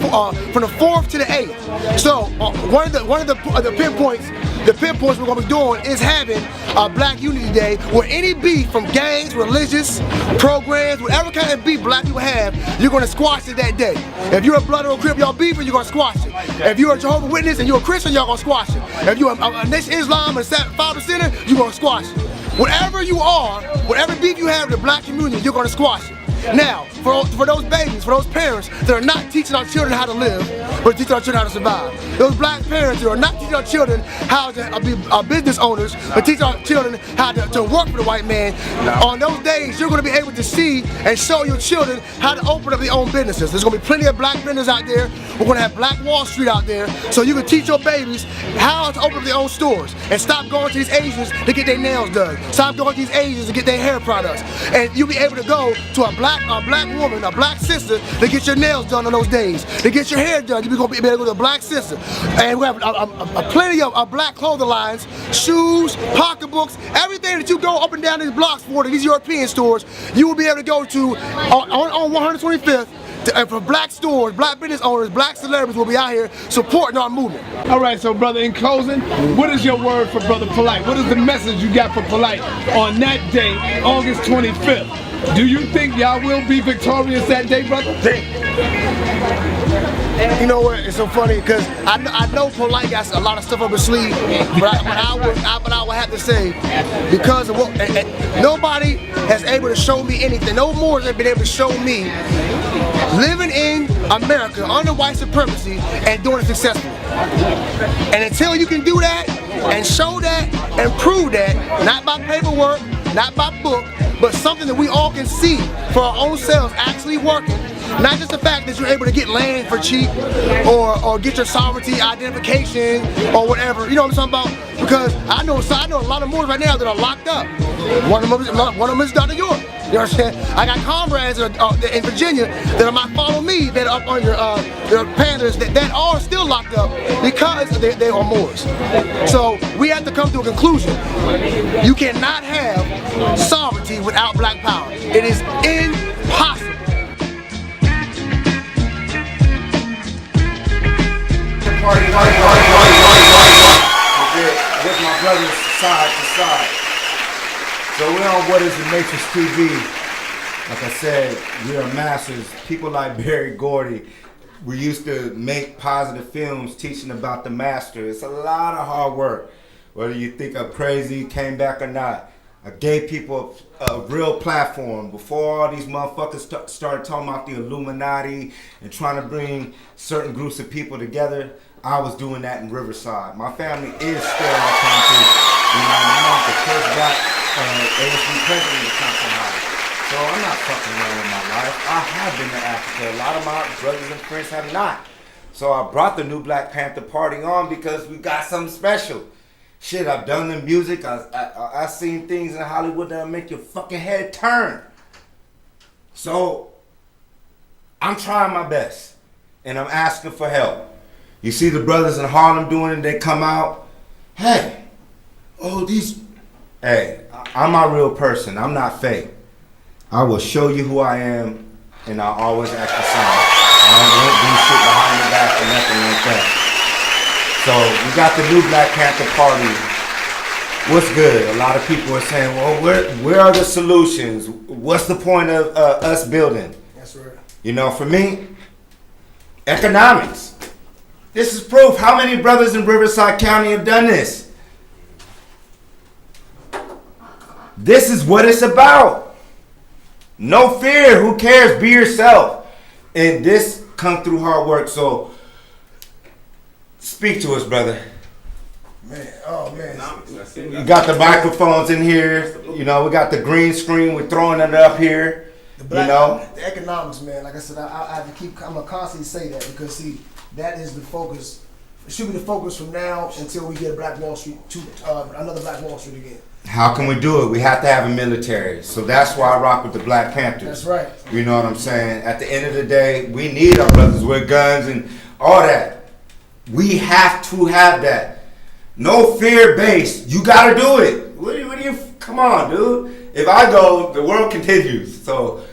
the 4th to the 8th. So one of the pinpoints. The pinpoints we're going to be doing is having a Black Unity Day where any beef from gangs, religious programs, whatever kind of beef black people have, you're going to squash it that day. If you're a Blood or a Crip, y'all beefing, you're going to squash it. If you're a Jehovah's Witness and you're a Christian, y'all going to squash it. If you're a Nation Islam and 5%, you're going to squash it. Whatever you are, whatever beef you have with the black community, you're going to squash it. Now, for those babies, for those parents that are not teaching our children how to live, but teaching our children how to survive. Those black parents that are not teaching our children how to be business owners, but teach our children how to work for the white man. On those days, you're going to be able to see and show your children how to open up their own businesses. There's going to be plenty of black vendors out there. We're going to have Black Wall Street out there, so you can teach your babies how to open up their own stores and stop going to these Asians to get their nails done. Stop going to these Asians to get their hair products. And you'll be able to go to a black woman, a black sister, to get your nails done on those days, to get your hair done. You're going to be able to go to a black sister. And we have plenty of black clothing lines, shoes, pocketbooks, everything that you go up and down these blocks for, to these European stores, you will be able to go to on 125th. And for black stores, black business owners, black celebrities will be out here supporting our movement. All right, so brother, in closing, what is your word for Brother Polite? What is the message you got for Polite on that day, August 25th? Do you think y'all will be victorious that day, brother? You know what? It's so funny because I know Polite got a lot of stuff up his sleeve, but I would have to say, because of what nobody has able to show me anything. No more has been able to show me living in America under white supremacy and doing it successfully. And until you can do that and show that and prove that, not by paperwork, not by book, but something that we all can see for our own selves actually working. Not just the fact that you're able to get land for cheap or get your sovereignty identification or whatever. You know what I'm talking about? Because I know a lot of Moors right now that are locked up. One of them is down in York. You know what I'm saying? I got comrades in Virginia that might follow me that are up under the Panthers that are still locked up because they are Moors. So we have to come to a conclusion. You cannot have sovereignty without black power. It is impossible. Party. With my brothers side to side. So we're on What is the Matrix TV. Like I said, we are masters. People like Barry Gordy. We used to make positive films teaching about the master. It's a lot of hard work. Whether you think I'm crazy, came back or not. I gave people a real platform before all these motherfuckers started talking about the Illuminati and trying to bring certain groups of people together. I was doing that in Riverside. My family is still in the country. My mom's the first black ASB president of Compton High. So I'm not fucking around with my life. I have been to Africa. A lot of my brothers and friends have not. So I brought the new Black Panther Party on because we got something special. Shit, I've done the music. I've seen things in Hollywood that'll make your fucking head turn. So I'm trying my best, and I'm asking for help. You see the brothers in Harlem doing it, they come out, hey, I'm my real person. I'm not fake. I will show you who I am, and I'll always act the same. I don't do shit behind the back or nothing like that. So we got the new Black Panther Party. What's good? A lot of people are saying, well, where are the solutions? What's the point of us building? That's right. You know, for me, Economics. This is proof. How many brothers in Riverside County have done this? This is what it's about. No fear. Who cares? Be yourself. And this comes through hard work. So speak to us, brother. Man, oh man. You got the microphones in here. You know, we got the green screen. We're throwing it up here. The economics, man. Like I said, I have to keep. I'm gonna constantly say that because see, that is the focus. It should be the focus from now until we get a Black Wall Street another Black Wall Street again. How can we do it? We have to have a military. So that's why I rock with the Black Panthers. That's right. You know what I'm saying? At the end of the day, we need our brothers with guns and all that. We have to have that. No fear based. You got to do it. What do you? Come on, dude. If I go, the world continues. So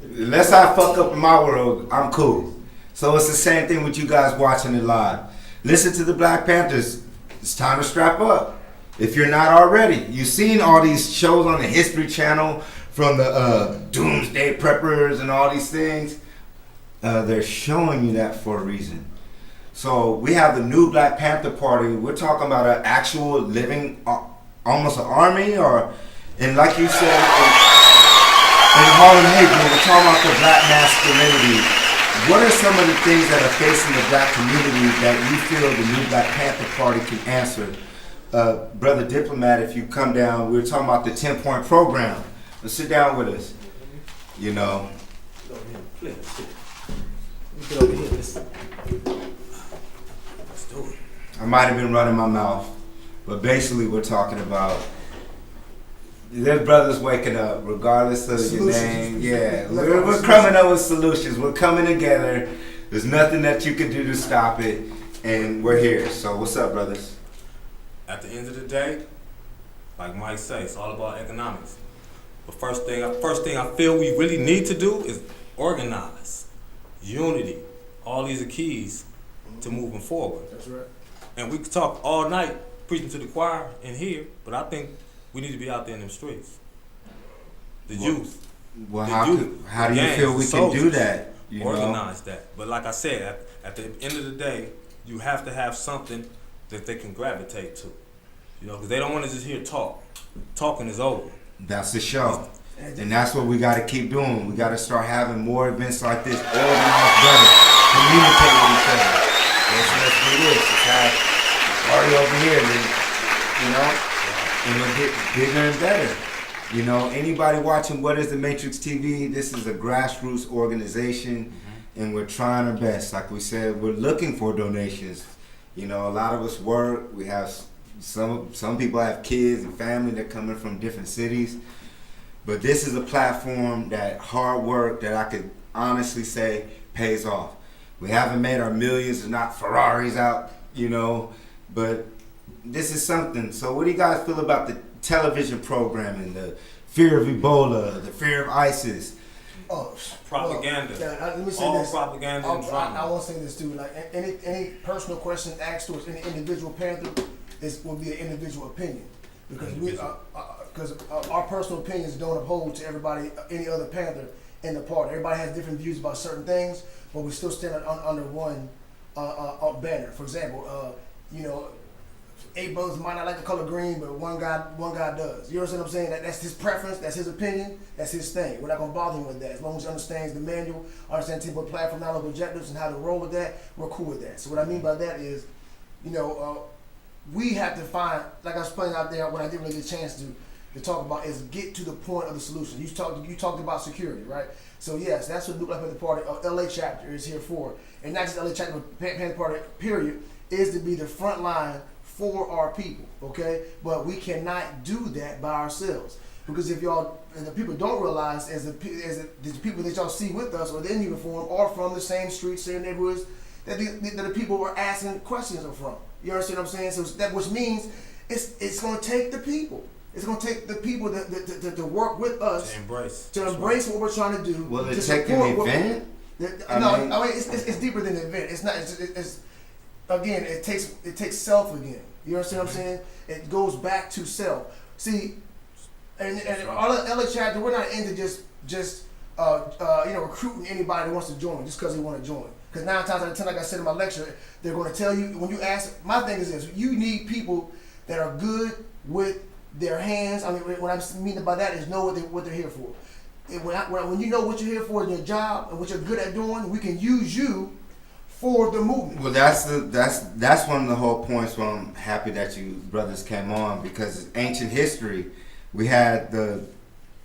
unless I fuck up in my world, I'm cool. So it's the same thing with you guys watching it live. Listen to the Black Panthers. It's time to strap up. If you're not already, you've seen all these shows on the History Channel from the Doomsday Preppers and all these things. They're showing you that for a reason. So we have the new Black Panther Party. We're talking about an actual living, almost an army, and like you said, in Harlem Higman, we're talking about the Black masculinity. What are some of the things that are facing the Black community that you feel the new Black Panther Party can answer? Brother Diplomat, if you come down, we're talking about the 10-point program. Let's sit down with us. You know. I might have been running my mouth, but basically we're talking about there's brothers waking up regardless of your name. Yeah, we're coming up with solutions. We're coming together. There's nothing that you can do to stop it, and we're here. So what's up, brothers? At the end of the day, like Mike said, it's all about economics. But first thing I feel we really need to do is organize, unity. All these are keys to moving forward. That's right. And we could talk all night preaching to the choir in here, but I think we need to be out there in them streets. The youth. Well, how do you feel we can do that? Organize that. But like I said, at the end of the day, you have to have something that they can gravitate to. You know, because they don't want to just hear talk. Talking is over. That's the show. And that's what we got to keep doing. We got to start having more events like this. Organize better. Communicate with each other. Let's do this. Let's have a party over here. You know? And we'll get bigger and better. You know, anybody watching What is the Matrix TV, this is a grassroots organization. And we're trying our best. Like we said, we're looking for donations. You know, a lot of us work. We have some people have kids and family that come in from different cities. But this is a platform that hard work that I could honestly say pays off. We haven't made our millions and not Ferraris out, you know, but this is something. So what do you guys feel about the television programming, the fear of Ebola, the fear of ISIS? Oh, propaganda. Well, let me say all this. propaganda and drama. I want to say this too. Like any personal question asked to us, any individual Panther, will be an individual opinion, because our personal opinions don't uphold to everybody, any other Panther in the party. Everybody has different views about certain things, but we still stand under one banner. For example, you know, 8 brothers might not like the color green, but one guy does. You understand what I'm saying? That's his preference, that's his opinion, that's his thing. We're not gonna bother him with that. As long as he understands the manual, understands the platform, knowledge, objectives, and how to roll with that, we're cool with that. So what I mean by that is, you know, we have to find, like I was playing out there when I didn't really get a chance to talk about, is get to the point of the solution. You talked about security, right? So yes, that's what the Black Panther Party LA chapter is here for, and not just LA chapter, but Panther Party period is to be the front line for our people, okay? But we cannot do that by ourselves, because if y'all and the people don't realize, the people that y'all see with us or in uniform are from the same streets, same neighborhoods that the people we're asking questions are from. You understand what I'm saying? So that, which means it's going to take the people. It's going to take the people to work with us to embrace what we're trying to do. Will it take an event? I mean, it's deeper than an event. It's not. It's again. It takes self again. You understand what I'm saying? It goes back to self. See, and our LA chapter, we're not into just recruiting anybody that wants to join just because they want to join. Because 9 times out of 10, like I said in my lecture, they're going to tell you, when you ask, my thing is this, you need people that are good with their hands. I mean, what I mean by that is know what they're here for. When you know what you're here for in your job and what you're good at doing, we can use you for the movement. Well, that's one of the whole points where I'm happy that you brothers came on, because it's ancient history. We had the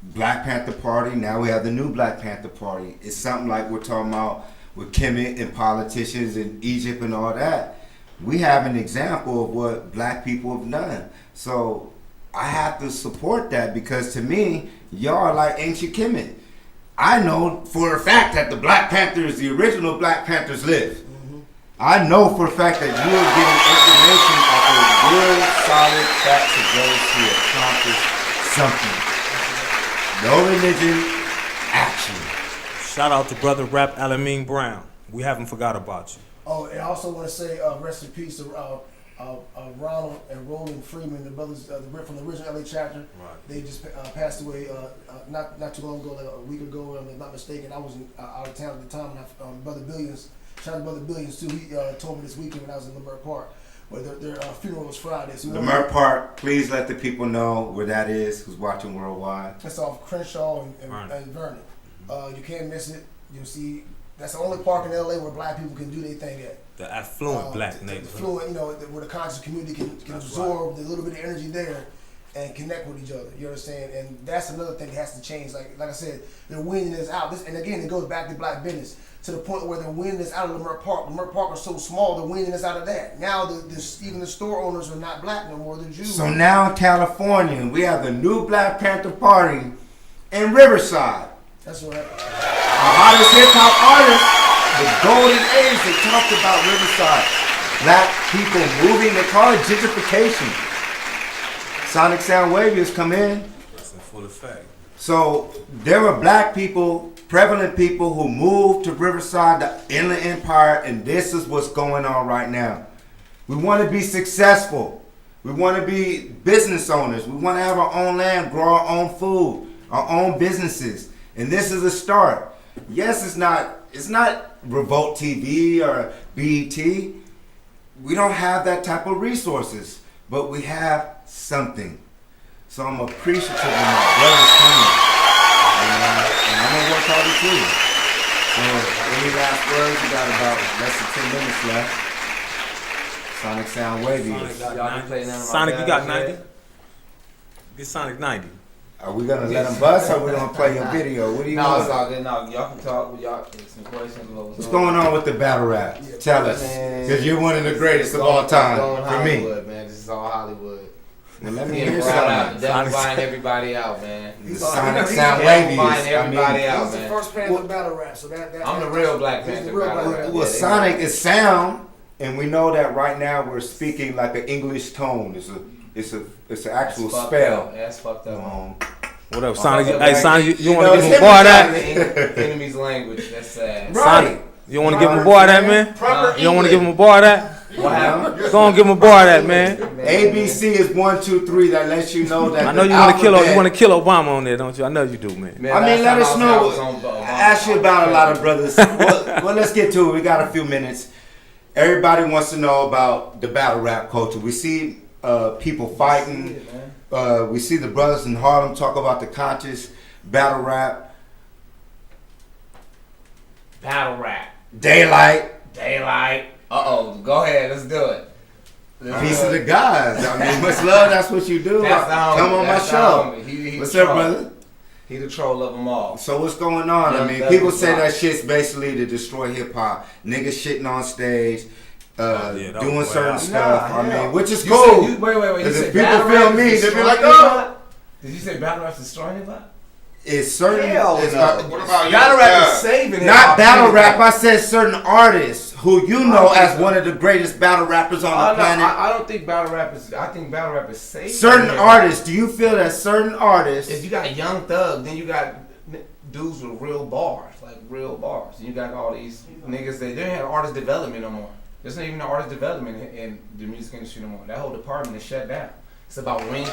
Black Panther Party, now we have the new Black Panther Party. It's something like we're talking about with Kemet and politicians in Egypt and all that. We have an example of what black people have done. So I have to support that, because to me, y'all are like ancient Kemet. I know for a fact that the Black Panthers, the original Black Panthers, live. I know for a fact that you are getting information off of real solid facts of those who accomplished something. No religion, action. Shout out to brother Rap Alameen Brown. We haven't forgot about you. Oh, and I also want to say rest in peace to Ronald and Roland Freeman, the brothers from the original LA chapter. Right. They just passed away not too long ago, like a week ago, if I'm not mistaken. I was out of town at the time, and Brother Billions, shout out to Brother Billions too. He told me this weekend when I was in Lamert Park. But their funeral was Friday. So Lamert Park, please let the people know where that is, who's watching worldwide. That's off Crenshaw and Vernon. You can't miss it. You'll see, that's the only park in LA where black people can do their thing at. The affluent black neighborhood. Affluent, where the conscious community can absorb the little bit of energy there and connect with each other. You understand? And that's another thing that has to change. Like I said, they're weaning this out. And again, it goes back to black business, to the point where they're weaning this out of Lamert Park. Lamert Park is so small, they're weaning this out of that. Now, even the store owners are not black no more, they're Jews. So now in California, we have the new Black Panther Party in Riverside. That's right. The hottest hip-hop artists, the golden age, they talked about Riverside. Black people moving, they call it gentrification. Sonic Sound Wavy has come in. That's in full effect. So there were black people, prevalent people who moved to Riverside, the Inland Empire, and this is what's going on right now. We want to be successful. We want to be business owners. We want to have our own land, grow our own food, our own businesses. And this is a start. Yes, it's not Revolt TV or BET. We don't have that type of resources, but we have something. So I'm appreciative of my brothers coming. And I'm gonna work harder too. So any last words? We got about less than 10 minutes left. Sonic Sound Wavy. Sonic, you got 90? Get Sonic 90. Are we gonna let him bust, or are we gonna play your video? What do you want? No, it's all good. No, y'all can talk with y'all. Some questions. What's going on with the battle rap? Tell us, because you're one of the greatest of all time for me. Hollywood, man. This is all Hollywood. Well, let me hear something. The devil buying everybody out, man. The Sonic Sound Wavy. Buying everybody out, man. He's the first Panther battle rap, so I'm the real Black Panther battle rap. Well, Sonic is sound, and we know that right now we're speaking like an English tone. It's an actual spell. That's fucked up. What up, Sonic? Hey, Sonic, you want to give him a boy that? Enemy's language. That's sad. Sonic, you want to give him a boy that, man? You don't want to give him a boy that? What happened? Go on, give him a boy that, man. ABC is 1, 2, 3. That lets you know that. I know you want to kill. You want to kill Obama on there, don't you? I know you do, man. I mean, let us know. I asked you about a lot of brothers. Well, let's get to it. We got a few minutes. Everybody wants to know about the battle rap culture. We see people fighting. We see the brothers in Harlem talk about the conscious battle rap. Battle rap. Daylight. Uh-oh. Go ahead. Let's do it. Peace to the guys. I mean, much love. That's what you do. Come on my show. What's up, brother? He the troll of them all. So what's going on? I mean, people say that shit's basically to destroy hip hop. Niggas shitting on stage. Doing certain stuff. I mean, which is cool. Wait. Because if people feel me, they be like, oh. Did you say battle rap's destroying hip hop? It's certain. What about battle rap is saving it? Not battle rap. I said certain artists who you know as one of the greatest battle rappers on the planet. I don't think battle rap is. I think battle rap is saving certain artists. Do you feel that certain artists? If you got Young Thug, then you got dudes with real bars, and you got all these niggas that they don't have artist development no more. There's not even an artist development in the music industry no more. That whole department is shut down. It's about ringtones,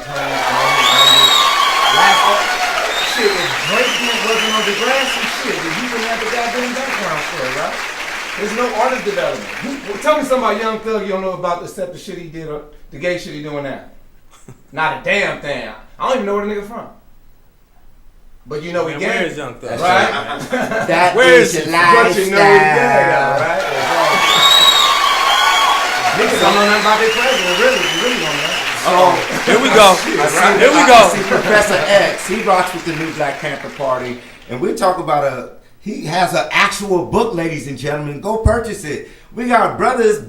shit. If Drake wasn't on the grass and shit, then he wouldn't have the goddamn background story, right? There's no artist development. Tell me something about Young Thug you don't know about except the shit he did or the gay shit he doing now. Not a damn thing. I don't even know where the nigga from. But you know he gay. Where is Young Thug? Right? That Where is is your But you know he's gay, lifestyle. though, right? Niggas don't know nothing about their president, really. You really don't know. Here we go. Here we I go. see Professor X. He rocks with the new Black Panther Party, and we talk about he has an actual book, ladies and gentlemen. Go purchase it. We got brothers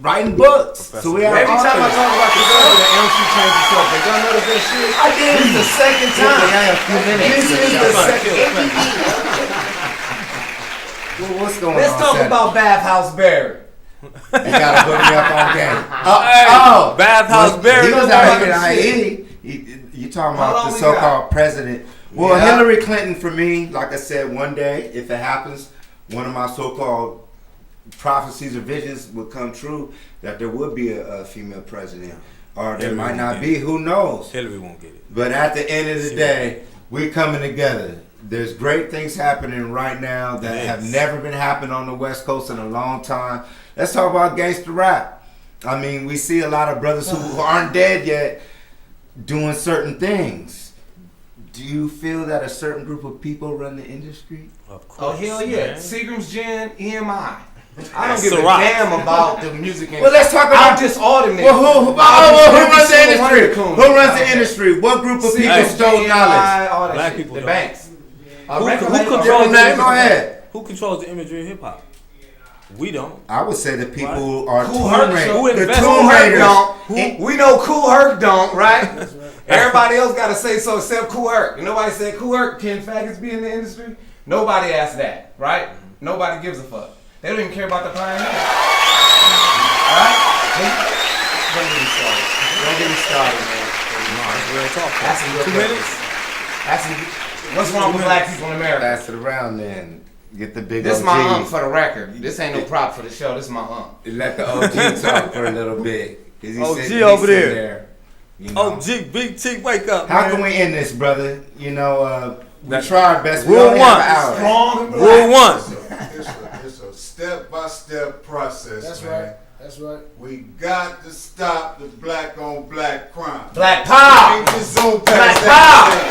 writing books. So we have Every time I authors. talk about the president, Elm ST changed the subject. Y'all notice that shit? I did. This is the second time. This is the second. Well, what's going Let's on? talk Saturday? about Bathhouse Barry. You gotta put me up on game. Bathhouse Barry. He was out here at IE. You talking How about long the we so-called president? Well, Yeah. Hillary Clinton for me, like I said, one day if it happens, one of my so-called prophecies or visions will come true that there would be a female president, or there Hillary might won't not get be. it. Who knows? Hillary won't get it. But at the end of the day, we're coming together. There's great things happening right now that have never been happening on the West Coast in a long time. Let's talk about gangster rap. I mean, we see a lot of brothers who aren't dead yet doing certain things. Do you feel that a certain group of people run the industry? Of course. Oh, hell yeah. man. Seagram's Gin, EMI. I don't That's give a Ciroc. damn about the music industry. Well, let's talk about I'll diss all them niggas. Well, who runs the industry? Who runs the industry? What group of people stole knowledge? All that Black shit. people The don't. banks. Who record controls label- the Go imagery? ahead. Who controls the imagery of hip hop? We don't. I would say the people are Cool Tomb Herc Raiders. show. The invests- Tomb Cool Herc Raiders. don't. We know Cool Herc don't, right? Everybody else got to say so except Cool Herc. Nobody said Cool Herc, can faggots be in the industry? Nobody asked that, right? Nobody gives a fuck. They don't even care about the pioneers. Alright? Don't get me started. Don't get me started, man. No, that's real talk. That's some good 2 minutes? That's some, what's wrong with black people in America? Pass it around then. Get the big This OG. is my ump for the record. This ain't no prop for the show. This is my ump. Let the OG talk for a little bit. 'Cause he OG sitting- over he's sitting there. You know. OG, Big T, wake up, How man. can we end this, brother? You know, we That- try our best. We Rule only one. have an hour. Strong black. Rule one. It's a step-by-step process, That's man. right. That's right. We got to stop the black on black crime. Black power. We can't just zone Black past power. that.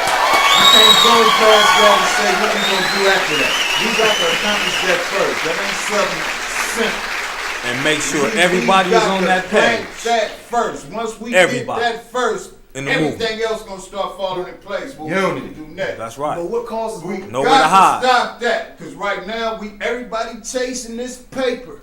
We can't zone past that and say what we gonna do after that. We got to accomplish that first. That ain't something simple. And make sure We everybody is got on to that plank page. that first. Once we Everybody. get that first, In the everything else gonna start falling in place. What we Unity. gonna do next? That's right. But what causes We Nowhere to got hide. to stop that, because right now everybody chasing this paper.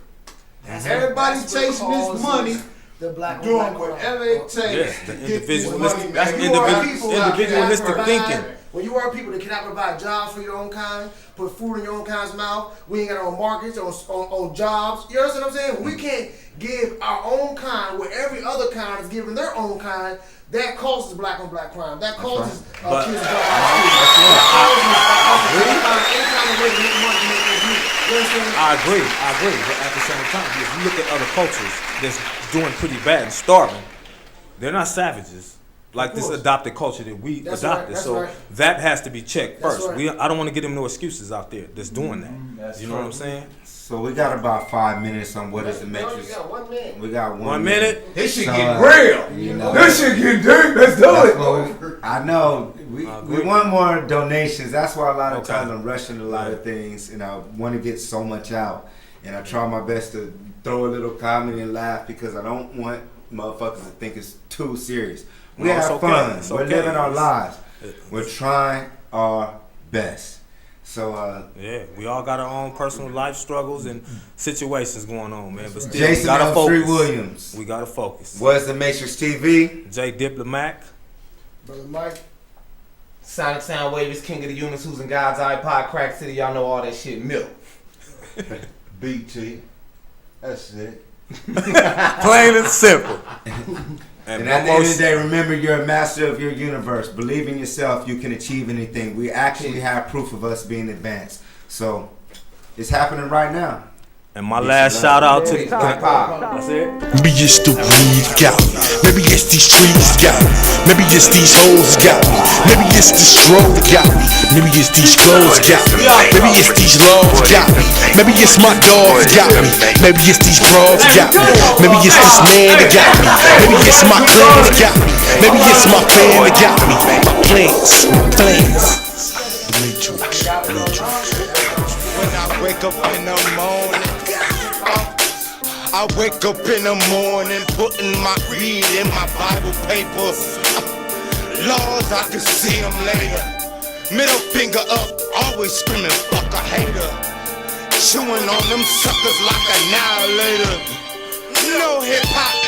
Everybody That's what chasing this causes money, the black on doing black whatever crime? it takes Yes, to the get this individualistic- money. that's man. You are individual- people out individualistic there thinking. When you are people that cannot provide jobs for your own kind, put food in your own kind's mouth, we ain't got our own markets, on jobs. You understand what I'm saying? We can't give our own kind where every other kind is giving their own kind. That causes black on black crime. That causes But- kids to drop out of school. That causes any kind of way to make money to make ends meet. You understand? I agree. But at the same time, if you look at other cultures that's doing pretty bad and starving, they're not savages. Like this course. adopted culture that we That's right, adopted. that's So right. that has to be checked That's first. right. I don't want to give them no excuses out there that's doing that. That's You know what I'm saying? So we got about 5 minutes on what is the We only matrix. got 1 minute. We got 1 minute. This shit So, getting real. You know, This shit getting deep. Let's do that's it. what I know. We agree. want more donations. That's why a lot of Okay. times I'm rushing a lot of things, and I want to get so much out. And I try my best to throw a little comedy and laugh because I don't want motherfuckers to think it's too serious. We No, it's have okay. fun. It's We're okay. living our lives. We're trying our best. So Yeah, we all got our own personal life struggles and situations going on, man. But still, we Jason gotta L. focus. Williams. We gotta focus. What's the Matrix TV? J. Diplomat. Brother Mike. Sonic Soundwave is king of the humans who's in God's iPod, Crack City. Y'all know all that shit. Milk. BT. That's it. Plain and simple. And at the end of the day, remember you're a master of your universe. Believe in yourself, you can achieve anything. We actually have proof of us being advanced. So it's happening right now. And my last shout out to that's it. Maybe it's the weed got me. Maybe it's these trees got me. Maybe it's these hoes got me. Maybe it's this stroll got me. Maybe it's these clothes got me. Maybe it's these laws got me. Maybe it's my dogs got me. Maybe it's these bras got me. Maybe it's this man that got me. Maybe it's my clan that got me. Maybe it's my plan that got me. My plans. The Matrix. When I wake up in the morning, I wake up in the morning, putting my read in my Bible papers. Laws, I can see them later. Middle finger up, always screaming, fuck a hater. Chewing on them suckers like annihilator. No hip hop